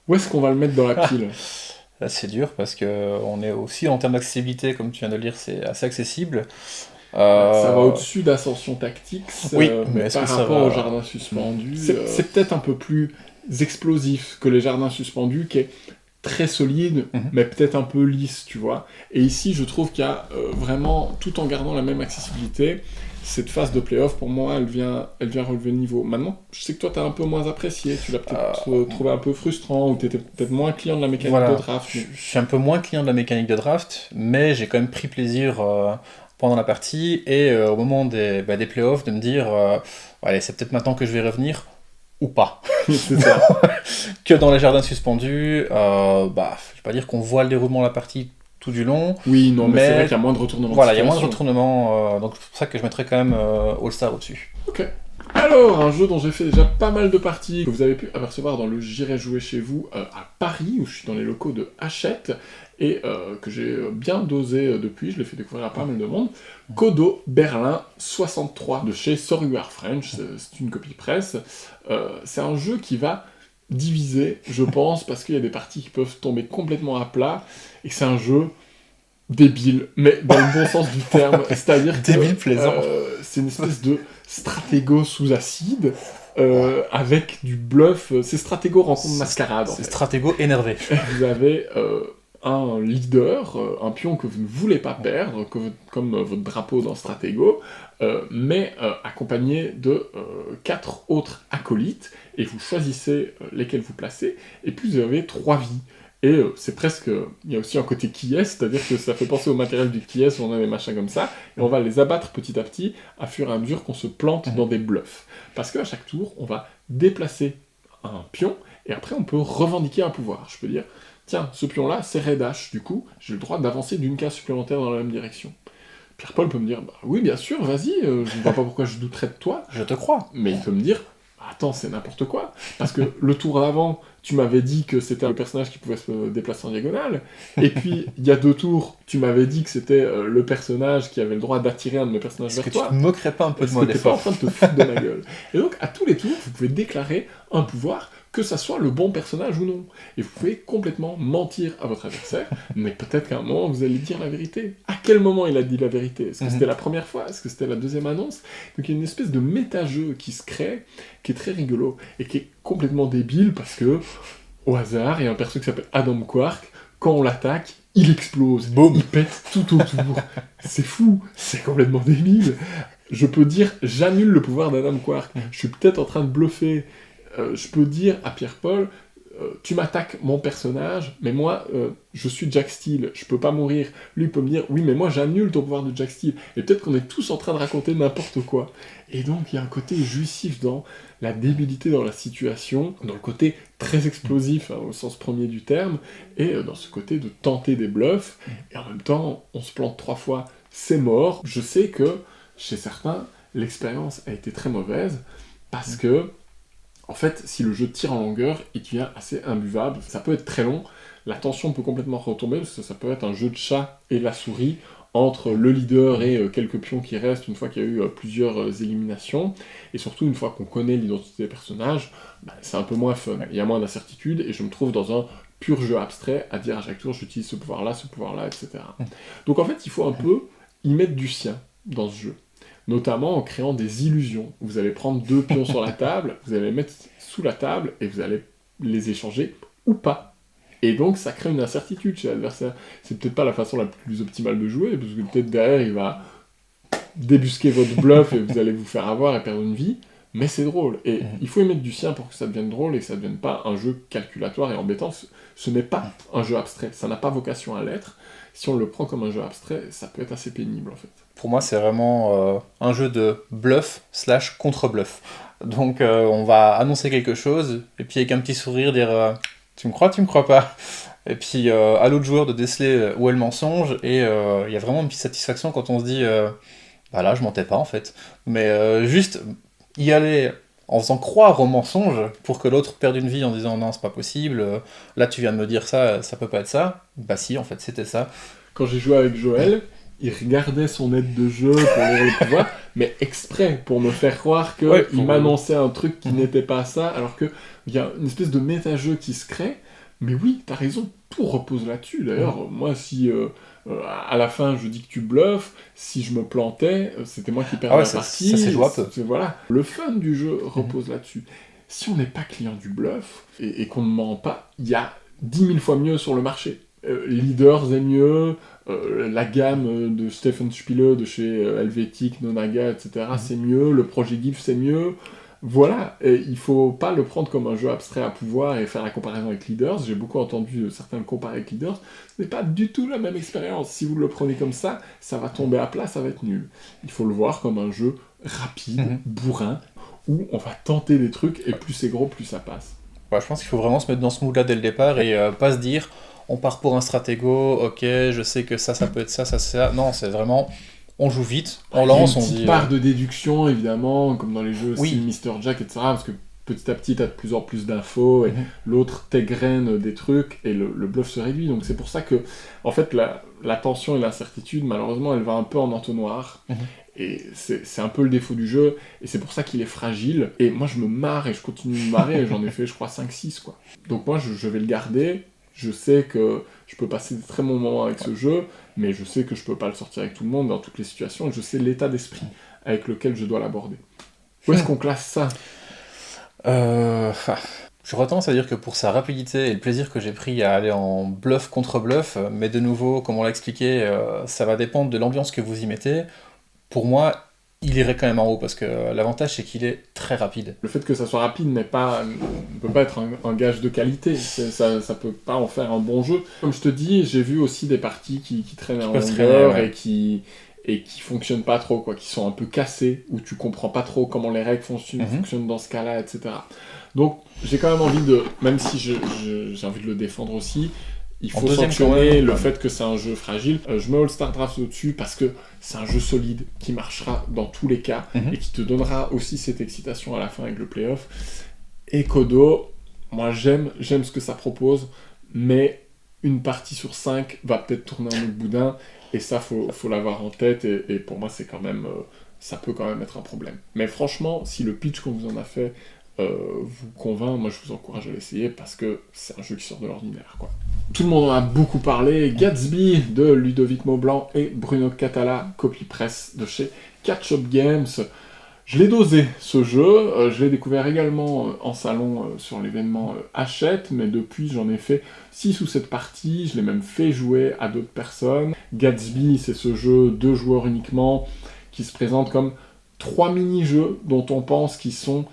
Où est-ce qu'on va le mettre dans la pile ?
Là, c'est dur parce que on est aussi en termes d'accessibilité, comme tu viens de le dire, c'est assez accessible.
Ça va au-dessus d'Ascension Tactics, mais par rapport au Jardin Suspendu, c'est peut-être un peu plus explosif que les Jardins Suspendus, qui est très solide, mais peut-être un peu lisse, tu vois. Et ici, je trouve qu'il y a vraiment, tout en gardant la même accessibilité, cette phase de play-off, pour moi, elle vient relever le niveau. Maintenant, je sais que toi, t'as un peu moins apprécié, tu l'as peut-être trouvé un peu frustrant, ou t'étais peut-être moins client de la mécanique de draft.
Je suis un peu moins client de la mécanique de draft, mais j'ai quand même pris plaisir pendant la partie, et au moment des play-offs, de me dire, allez, c'est peut-être maintenant que je vais revenir, ou pas.
C'est ça.
Que dans les Jardins Suspendus, je vais pas dire qu'on voit le déroulement de la partie tout du long.
Oui, non, mais c'est vrai qu'il y a moins de retournements.
Voilà, il y a moins de retournements, donc c'est pour ça que je mettrais quand même All-Star au-dessus.
Ok. Alors, un jeu dont j'ai fait déjà pas mal de parties, que vous avez pu apercevoir dans le J'irai jouer chez vous à Paris, où je suis dans les locaux de Hachette, et que j'ai bien dosé depuis, je l'ai fait découvrir à pas mal de monde. Kodo Berlin 63 de chez Software French, c'est une copie presse. C'est un jeu qui va diviser, je pense, parce qu'il y a des parties qui peuvent tomber complètement à plat, et que c'est un jeu débile, mais dans le bon sens du terme, c'est-à-dire que
débile plaisant.
C'est une espèce de stratégo sous acide, avec du bluff, c'est stratégo rencontre mascarade.
C'est stratégo énervé.
Vous avez un leader, un pion que vous ne voulez pas perdre, comme votre drapeau dans Stratego, mais accompagné de 4 autres acolytes, et vous choisissez lesquels vous placez, et puis vous avez 3 vies. Et c'est presque... Il y a aussi un côté qui est, c'est-à-dire que ça fait penser au matériel du qui est, où on a des machins comme ça, et on va les abattre petit à petit, à fur et à mesure qu'on se plante dans des bluffs. Parce qu'à chaque tour, on va déplacer un pion, et après on peut revendiquer un pouvoir. Je peux dire, tiens, ce pion-là, c'est Red H, du coup, j'ai le droit d'avancer d'une case supplémentaire dans la même direction. Pierre-Paul peut me dire, bah oui, bien sûr, vas-y, je ne vois pas pourquoi je douterais de toi.
Je te crois.
Mais il peut me dire, attends, c'est n'importe quoi, parce que le tour d'avant, tu m'avais dit que c'était un personnage qui pouvait se déplacer en diagonale, et puis, il y a 2 tours, tu m'avais dit que c'était le personnage qui avait le droit d'attirer un de mes personnages vers toi.
Est-ce que tu te moquerais pas un peu de moi des
fois ?
fois ?
T'es pas en train de te foutre de ma gueule. Et donc, à tous les tours, vous pouvez déclarer un pouvoir, que ça soit le bon personnage ou non. Et vous pouvez complètement mentir à votre adversaire, mais peut-être qu'à un moment, vous allez dire la vérité. À quel moment il a dit la vérité ? Est-ce que c'était la première fois ? Est-ce que c'était la deuxième annonce ? Donc il y a une espèce de méta-jeu qui se crée, qui est très rigolo, et qui est complètement débile, parce que, au hasard, il y a un perso qui s'appelle Adam Quark, quand on l'attaque, il explose,
boum,
il pète tout autour. C'est fou, c'est complètement débile. Je peux dire, j'annule le pouvoir d'Adam Quark. Je suis peut-être en train de bluffer. Je peux dire à Pierre-Paul, tu m'attaques mon personnage, mais moi, je suis Jack Steele, je peux pas mourir. Lui peut me dire, oui, mais moi j'annule ton pouvoir de Jack Steele. Et peut-être qu'on est tous en train de raconter n'importe quoi. Et donc il y a un côté jouissif dans la débilité dans la situation, dans le côté très explosif, au sens premier du terme, et dans ce côté de tenter des bluffs, et en même temps, on se plante 3 fois, c'est mort. Je sais que, chez certains, l'expérience a été très mauvaise, parce que en fait, si le jeu tire en longueur, il devient assez imbuvable. Ça peut être très long, la tension peut complètement retomber, parce que ça peut être un jeu de chat et la souris, entre le leader et quelques pions qui restent, une fois qu'il y a eu plusieurs éliminations, et surtout une fois qu'on connaît l'identité des personnages, c'est un peu moins fun, il y a moins d'incertitude, et je me trouve dans un pur jeu abstrait, à dire à chaque tour, j'utilise ce pouvoir-là, etc. Donc en fait, il faut un peu y mettre du sien dans ce jeu. Notamment en créant des illusions. Vous allez prendre 2 pions sur la table, vous allez les mettre sous la table, et vous allez les échanger, ou pas. Et donc ça crée une incertitude chez l'adversaire. C'est peut-être pas la façon la plus optimale de jouer, parce que peut-être derrière il va débusquer votre bluff, et vous allez vous faire avoir et perdre une vie, mais c'est drôle. Et il faut y mettre du sien pour que ça devienne drôle, et que ça devienne pas un jeu calculatoire et embêtant. Ce n'est pas un jeu abstrait, ça n'a pas vocation à l'être. Si on le prend comme un jeu abstrait, ça peut être assez pénible en fait.
Pour moi, c'est vraiment un jeu de bluff / contre-bluff. Donc, on va annoncer quelque chose, et puis avec un petit sourire, dire tu me crois pas ? Et puis à l'autre joueur de déceler où est le mensonge, et il y a vraiment une petite satisfaction quand on se dit bah là je mentais pas en fait. Mais juste y aller en faisant croire au mensonge pour que l'autre perde une vie en disant non c'est pas possible, là tu viens de me dire ça, ça peut pas être ça. Bah si en fait c'était ça.
Quand j'ai joué avec Joël, il regardait son aide de jeu pour lire le pouvoir, mais exprès, pour me faire croire qu'il
Ouais,
m'annonçait un truc qui n'était pas ça, alors qu'il y a une espèce de méta-jeu qui se crée. Mais oui, t'as raison, tout repose là-dessus. D'ailleurs, moi, si à la fin je dis que tu bluffes, si je me plantais, c'était moi qui perdais la partie.
Ça s'est joué un peu.
Voilà, le fun du jeu repose là-dessus. Si on n'est pas client du bluff et qu'on ne ment pas, il y a 10 000 fois mieux sur le marché. Leaders est mieux, la gamme de Stephen Spiele de chez Helvetic, Nonaga, etc. c'est mieux, le projet GIF c'est mieux. Voilà, et il faut pas le prendre comme un jeu abstrait à pouvoir et faire la comparaison avec Leaders. J'ai beaucoup entendu certains le comparer avec Leaders. Ce n'est pas du tout la même expérience. Si vous le prenez comme ça va tomber à plat, ça va être nul. Il faut le voir comme un jeu rapide, bourrin, où on va tenter des trucs et plus c'est gros, plus ça passe.
Ouais, je pense qu'il faut vraiment se mettre dans ce mood-là dès le départ et pas se dire on part pour un stratégo, ok, je sais que ça peut être ça, ça, ça. Non, c'est vraiment on joue vite, on lance, on dit.
Il y a une petite part de déduction, évidemment, comme dans les jeux style Mr. Jack, etc. Parce que petit à petit, tu as de plus en plus d'infos, et l'autre t'égrène des trucs, et le bluff se réduit. Donc c'est pour ça que, en fait, la tension et l'incertitude, malheureusement, elle va un peu en entonnoir. Et c'est un peu le défaut du jeu, et c'est pour ça qu'il est fragile. Et moi, je me marre, et je continue de me marrer, et j'en ai fait, je crois, 5-6, quoi. Donc moi, je vais le garder. Je sais que je peux passer de très bons moments avec ce jeu, mais je sais que je peux pas le sortir avec tout le monde dans toutes les situations, et je sais l'état d'esprit avec lequel je dois l'aborder. Où est-ce qu'on classe ça ?
J'aurais tendance à dire que pour sa rapidité et le plaisir que j'ai pris à aller en bluff contre bluff, mais de nouveau, comme on l'a expliqué, ça va dépendre de l'ambiance que vous y mettez. Pour moi, il irait quand même en haut, parce que l'avantage c'est qu'il est très rapide.
Le fait que ça soit rapide ne peut pas être un gage de qualité, ça peut pas en faire un bon jeu. Comme je te dis, j'ai vu aussi des parties qui traînent en longueur et qui fonctionnent pas trop, quoi, qui sont un peu cassées, où tu comprends pas trop comment les règles fonctionnent dans ce cas-là, etc. Donc j'ai quand même envie même si j'ai envie de le défendre aussi, il faut sanctionner le fait que c'est un jeu fragile. Je mets All-Star Draft au-dessus parce que c'est un jeu solide qui marchera dans tous les cas et qui te donnera aussi cette excitation à la fin avec le playoff. Et Kodo, moi j'aime ce que ça propose, mais une partie sur 5 va peut-être tourner en autre boudin, et ça faut l'avoir en tête, et pour moi c'est quand même ça peut quand même être un problème. Mais franchement, si le pitch qu'on vous en a fait vous convainc, moi je vous encourage à l'essayer parce que c'est un jeu qui sort de l'ordinaire, quoi. Tout le monde en a beaucoup parlé. Gatsby de Ludovic Maublanc et Bruno Catala, copie presse de chez Catch Up Games. Je l'ai dosé ce jeu, je l'ai découvert également en salon sur l'événement Hachette, mais depuis j'en ai fait 6 ou 7 parties, je l'ai même fait jouer à d'autres personnes. Gatsby, c'est ce jeu 2 joueurs uniquement, qui se présente comme 3 mini-jeux dont on pense qu'ils sont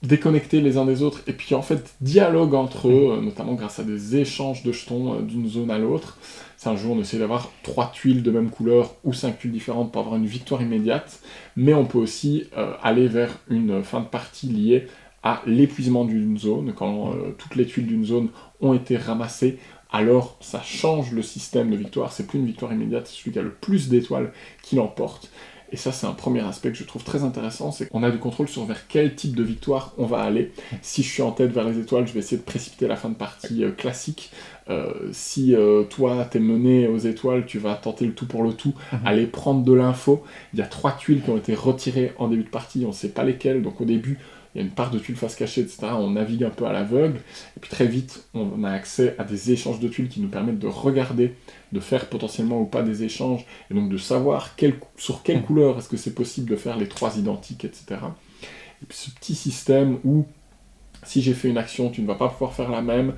déconnectés les uns des autres, et puis en fait dialoguent entre eux, notamment grâce à des échanges de jetons d'une zone à l'autre. C'est un jeu où on essaie d'avoir 3 tuiles de même couleur ou 5 tuiles différentes pour avoir une victoire immédiate, mais on peut aussi aller vers une fin de partie liée à l'épuisement d'une zone. Quand toutes les tuiles d'une zone ont été ramassées, alors ça change le système de victoire, c'est plus une victoire immédiate, c'est celui qui a le plus d'étoiles qui l'emporte. Et ça, c'est un premier aspect que je trouve très intéressant, c'est qu'on a du contrôle sur vers quel type de victoire on va aller. Si je suis en tête vers les étoiles, je vais essayer de précipiter la fin de partie classique. Si toi, t'es mené aux étoiles, tu vas tenter le tout pour le tout, aller prendre de l'info. Il y a 3 tuiles qui ont été retirées en début de partie, on ne sait pas lesquelles, donc au début, il y a une part de tuiles face cachée, etc. On navigue un peu à l'aveugle, et puis très vite, on a accès à des échanges de tuiles qui nous permettent de regarder, de faire potentiellement ou pas des échanges, et donc de savoir sur quelle couleur est-ce que c'est possible de faire les 3 identiques, etc. Et puis ce petit système où, si j'ai fait une action, tu ne vas pas pouvoir faire la même,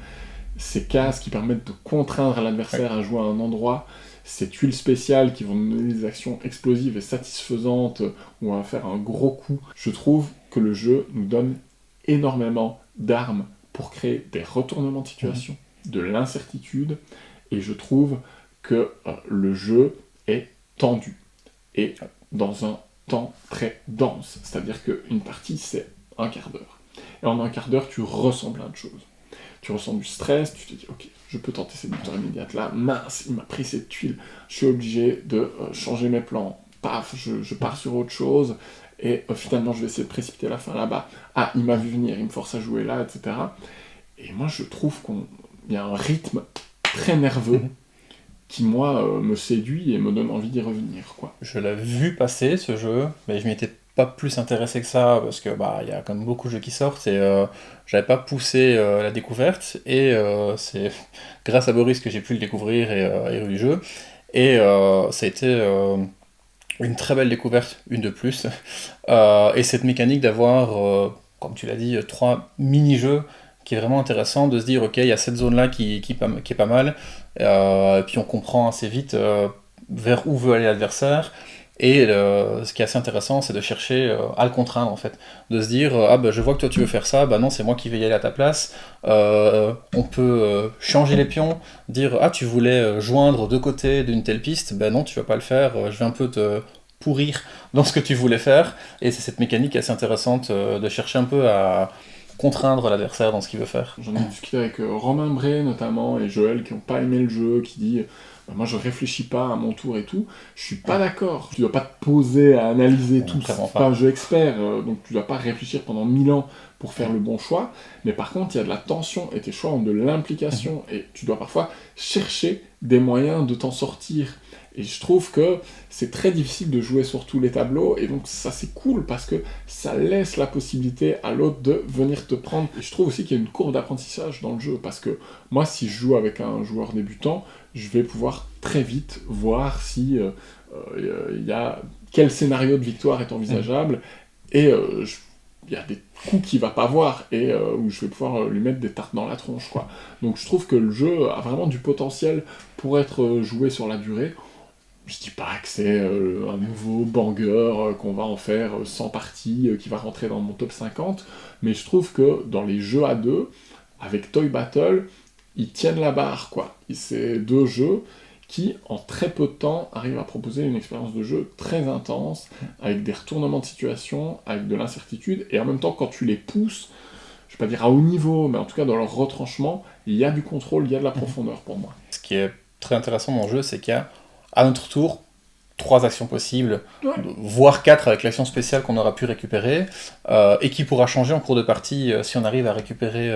ces cases qui permettent de contraindre l'adversaire à jouer à un endroit, ces tuiles spéciales qui vont donner des actions explosives et satisfaisantes, où on va faire un gros coup, je trouve que le jeu nous donne énormément d'armes pour créer des retournements de situation, de l'incertitude, et je trouve que le jeu est tendu, et dans un temps très dense, c'est-à-dire qu'une partie c'est un quart d'heure, et en un quart d'heure tu ressens plein de choses. tu ressens du stress, tu te dis ok, je peux tenter cette victoire immédiate là, mince, il m'a pris cette tuile, je suis obligé de changer mes plans, paf, je pars sur autre chose, et finalement je vais essayer de précipiter la fin là-bas, ah il m'a vu venir, il me force à jouer là, etc. Et moi je trouve qu'il y a un rythme très nerveux qui moi me séduit et me donne envie d'y revenir, quoi.
Je l'ai vu passer ce jeu, mais je m'y étais pas plus intéressé que ça parce que il y a quand même beaucoup de jeux qui sortent et j'avais pas poussé la découverte et c'est grâce à Boris que j'ai pu le découvrir et revue du jeu et ça a été une très belle découverte, une de plus et cette mécanique d'avoir comme tu l'as dit 3 mini-jeux qui est vraiment intéressant de se dire ok il y a cette zone là qui est pas mal et puis on comprend assez vite vers où veut aller l'adversaire. Et ce qui est assez intéressant, c'est de chercher à le contraindre en fait. De se dire, ah bah je vois que toi tu veux faire ça, bah non, c'est moi qui vais y aller à ta place. On peut changer les pions, dire, ah tu voulais joindre deux côtés d'une telle piste, bah non, tu vas pas le faire, je vais un peu te pourrir dans ce que tu voulais faire. Et c'est cette mécanique assez intéressante de chercher un peu à contraindre l'adversaire dans ce qu'il veut faire.
J'en ai discuté avec Romain Bray notamment et Joël qui n'ont pas aimé le jeu, qui dit moi je réfléchis pas à mon tour et tout. Je suis pas d'accord. Tu dois pas te poser à analyser tout. C'est pas un jeu expert, donc tu dois pas réfléchir pendant 1000 ans pour faire le bon choix. Mais par contre, il y a de la tension et tes choix ont de l'implication et tu dois parfois chercher des moyens de t'en sortir. Et je trouve que c'est très difficile de jouer sur tous les tableaux, et donc ça c'est cool parce que ça laisse la possibilité à l'autre de venir te prendre. Et je trouve aussi qu'il y a une courbe d'apprentissage dans le jeu, parce que moi si je joue avec un joueur débutant, je vais pouvoir très vite voir si y a quel scénario de victoire est envisageable, et il y a des coups qu'il va pas voir, et où je vais pouvoir lui mettre des tartes dans la tronche, quoi. Donc je trouve que le jeu a vraiment du potentiel pour être joué sur la durée. Je dis pas que c'est un nouveau banger, qu'on va en faire 100 parties, qui va rentrer dans mon top 50, mais je trouve que dans les jeux à deux, avec Toy Battle, ils tiennent la barre, quoi. Et c'est deux jeux qui, en très peu de temps, arrivent à proposer une expérience de jeu très intense, avec des retournements de situation, avec de l'incertitude, et en même temps, quand tu les pousses, je vais pas dire à haut niveau, mais en tout cas dans leur retranchement, il y a du contrôle, il y a de la profondeur pour moi.
Ce qui est très intéressant dans le jeu, c'est qu'il y a à notre tour 3 actions possibles, voire 4 avec l'action spéciale qu'on aura pu récupérer, et qui pourra changer en cours de partie si on arrive à récupérer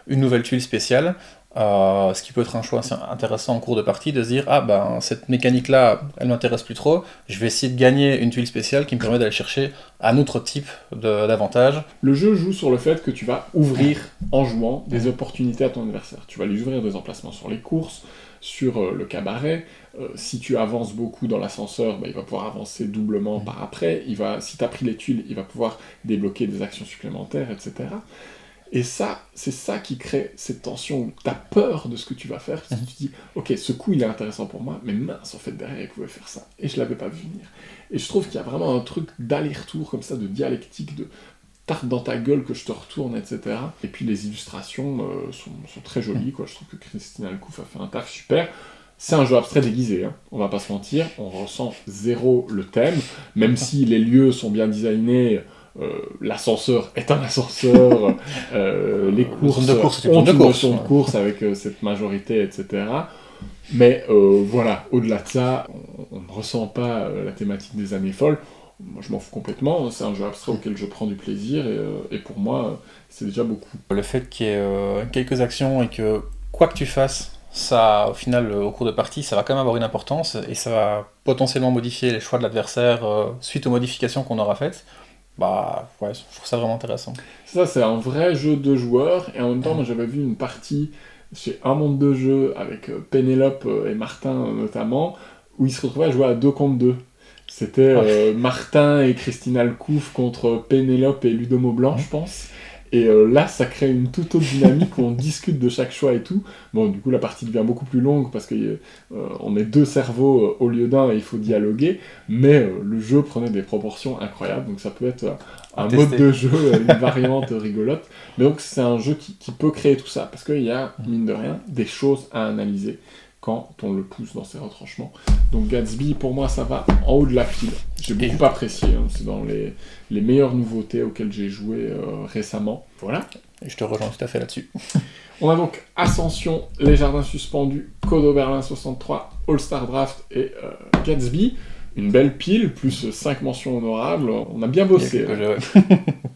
une nouvelle tuile spéciale, ce qui peut être un choix assez intéressant en cours de partie, de se dire, ah ben cette mécanique-là, elle m'intéresse plus trop, je vais essayer de gagner une tuile spéciale qui me permet d'aller chercher un autre type d'avantage.
Le jeu joue sur le fait que tu vas ouvrir, en jouant, des opportunités à ton adversaire. Tu vas lui ouvrir des emplacements sur les courses, sur le cabaret. Si tu avances beaucoup dans l'ascenseur, il va pouvoir avancer doublement par après. Si tu as pris les tuiles, il va pouvoir débloquer des actions supplémentaires, etc. Et ça, c'est ça qui crée cette tension où tu as peur de ce que tu vas faire. Parce que tu te dis, ok, ce coup il est intéressant pour moi, mais mince, en fait, derrière il pouvait faire ça. Et je l'avais pas vu venir. Et je trouve qu'il y a vraiment un truc d'aller-retour, comme ça, de dialectique, de tarte dans ta gueule que je te retourne, etc. Et puis les illustrations sont très jolies, quoi. Je trouve que Christine Alcouf a fait un taf super. C'est un jeu abstrait déguisé, hein. On va pas se mentir, on ressent zéro le thème, même si les lieux sont bien designés, l'ascenseur est un ascenseur, les courses ont une notion de course avec cette majorité, etc. Mais voilà, au-delà de ça, on ne ressent pas la thématique des années folles. Moi, je m'en fous complètement, c'est un jeu abstrait auquel je prends du plaisir, et pour moi, c'est déjà beaucoup.
Le fait qu'il y ait quelques actions et que, quoi que tu fasses, ça, au final, au cours de partie, ça va quand même avoir une importance, et ça va potentiellement modifier les choix de l'adversaire suite aux modifications qu'on aura faites. Bah ouais, je trouve ça vraiment intéressant.
Ça, c'est un vrai jeu de joueurs, et en même temps, moi j'avais vu une partie chez Un Monde de Jeux avec Pénélope et Martin notamment, où ils se retrouvaient à jouer à 2 contre 2. C'était Martin et Christine Alcouf contre Pénélope et Ludomo Blanc, je pense. Et là, ça crée une toute autre dynamique où on discute de chaque choix et tout. Bon, du coup, la partie devient beaucoup plus longue parce qu'on est 2 cerveaux au lieu d'un et il faut dialoguer. Mais le jeu prenait des proportions incroyables, donc ça peut être un mode de jeu, une variante rigolote. Mais donc, c'est un jeu qui peut créer tout ça parce qu'il y a, mine de rien, des choses à analyser quand on le pousse dans ses retranchements. Donc Gatsby, pour moi, ça va en haut de la pile. J'ai beaucoup apprécié, hein. C'est dans les meilleures nouveautés auxquelles j'ai joué récemment. Voilà.
Et je te rejoins tout à fait là-dessus.
On a donc Ascension, Les Jardins Suspendus, Code Oberlin 63, All-Star Draft et Gatsby. Une belle pile, plus 5 mentions honorables, on a bien bossé.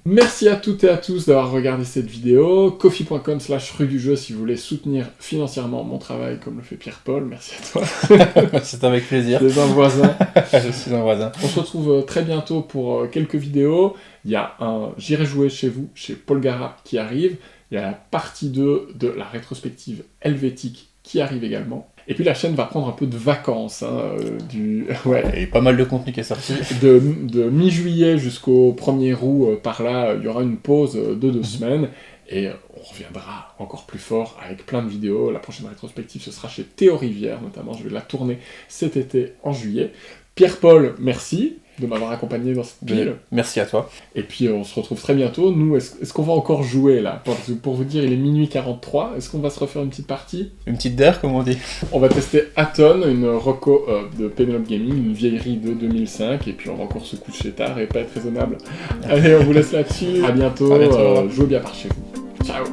Merci à toutes et à tous d'avoir regardé cette vidéo. Ko-fi.com/rue du jeu si vous voulez soutenir financièrement mon travail comme le fait Pierre-Paul. Merci à toi.
C'est avec plaisir.
C'est un voisin.
Je suis un voisin.
On se retrouve très bientôt pour quelques vidéos. Il y a un J'irai jouer chez vous, chez Paul Gara qui arrive. Il y a la partie 2 de la rétrospective helvétique qui arrive également. Et puis la chaîne va prendre un peu de vacances.
Ouais. Il y a pas mal de contenu qui est sorti.
De mi-juillet jusqu'au 1er août, par là, il y aura une pause de 2 semaines. Et on reviendra encore plus fort avec plein de vidéos. La prochaine rétrospective, ce sera chez Théo Rivière, notamment. Je vais la tourner cet été en juillet. Pierre-Paul, merci de m'avoir accompagné dans cette pile.
Merci à toi.
Et puis on se retrouve très bientôt. Nous, est-ce qu'on va encore jouer là? Pour vous dire, il est minuit 43. Est-ce qu'on va se refaire une petite partie?
Une petite DER, comme on dit.
On va tester Aton, une reco de Penelope Gaming, une vieillerie de 2005. Et puis on va encore se coucher tard et pas être raisonnable. Allez, on vous laisse là-dessus. À bientôt. Jouez bien par chez vous. Ciao.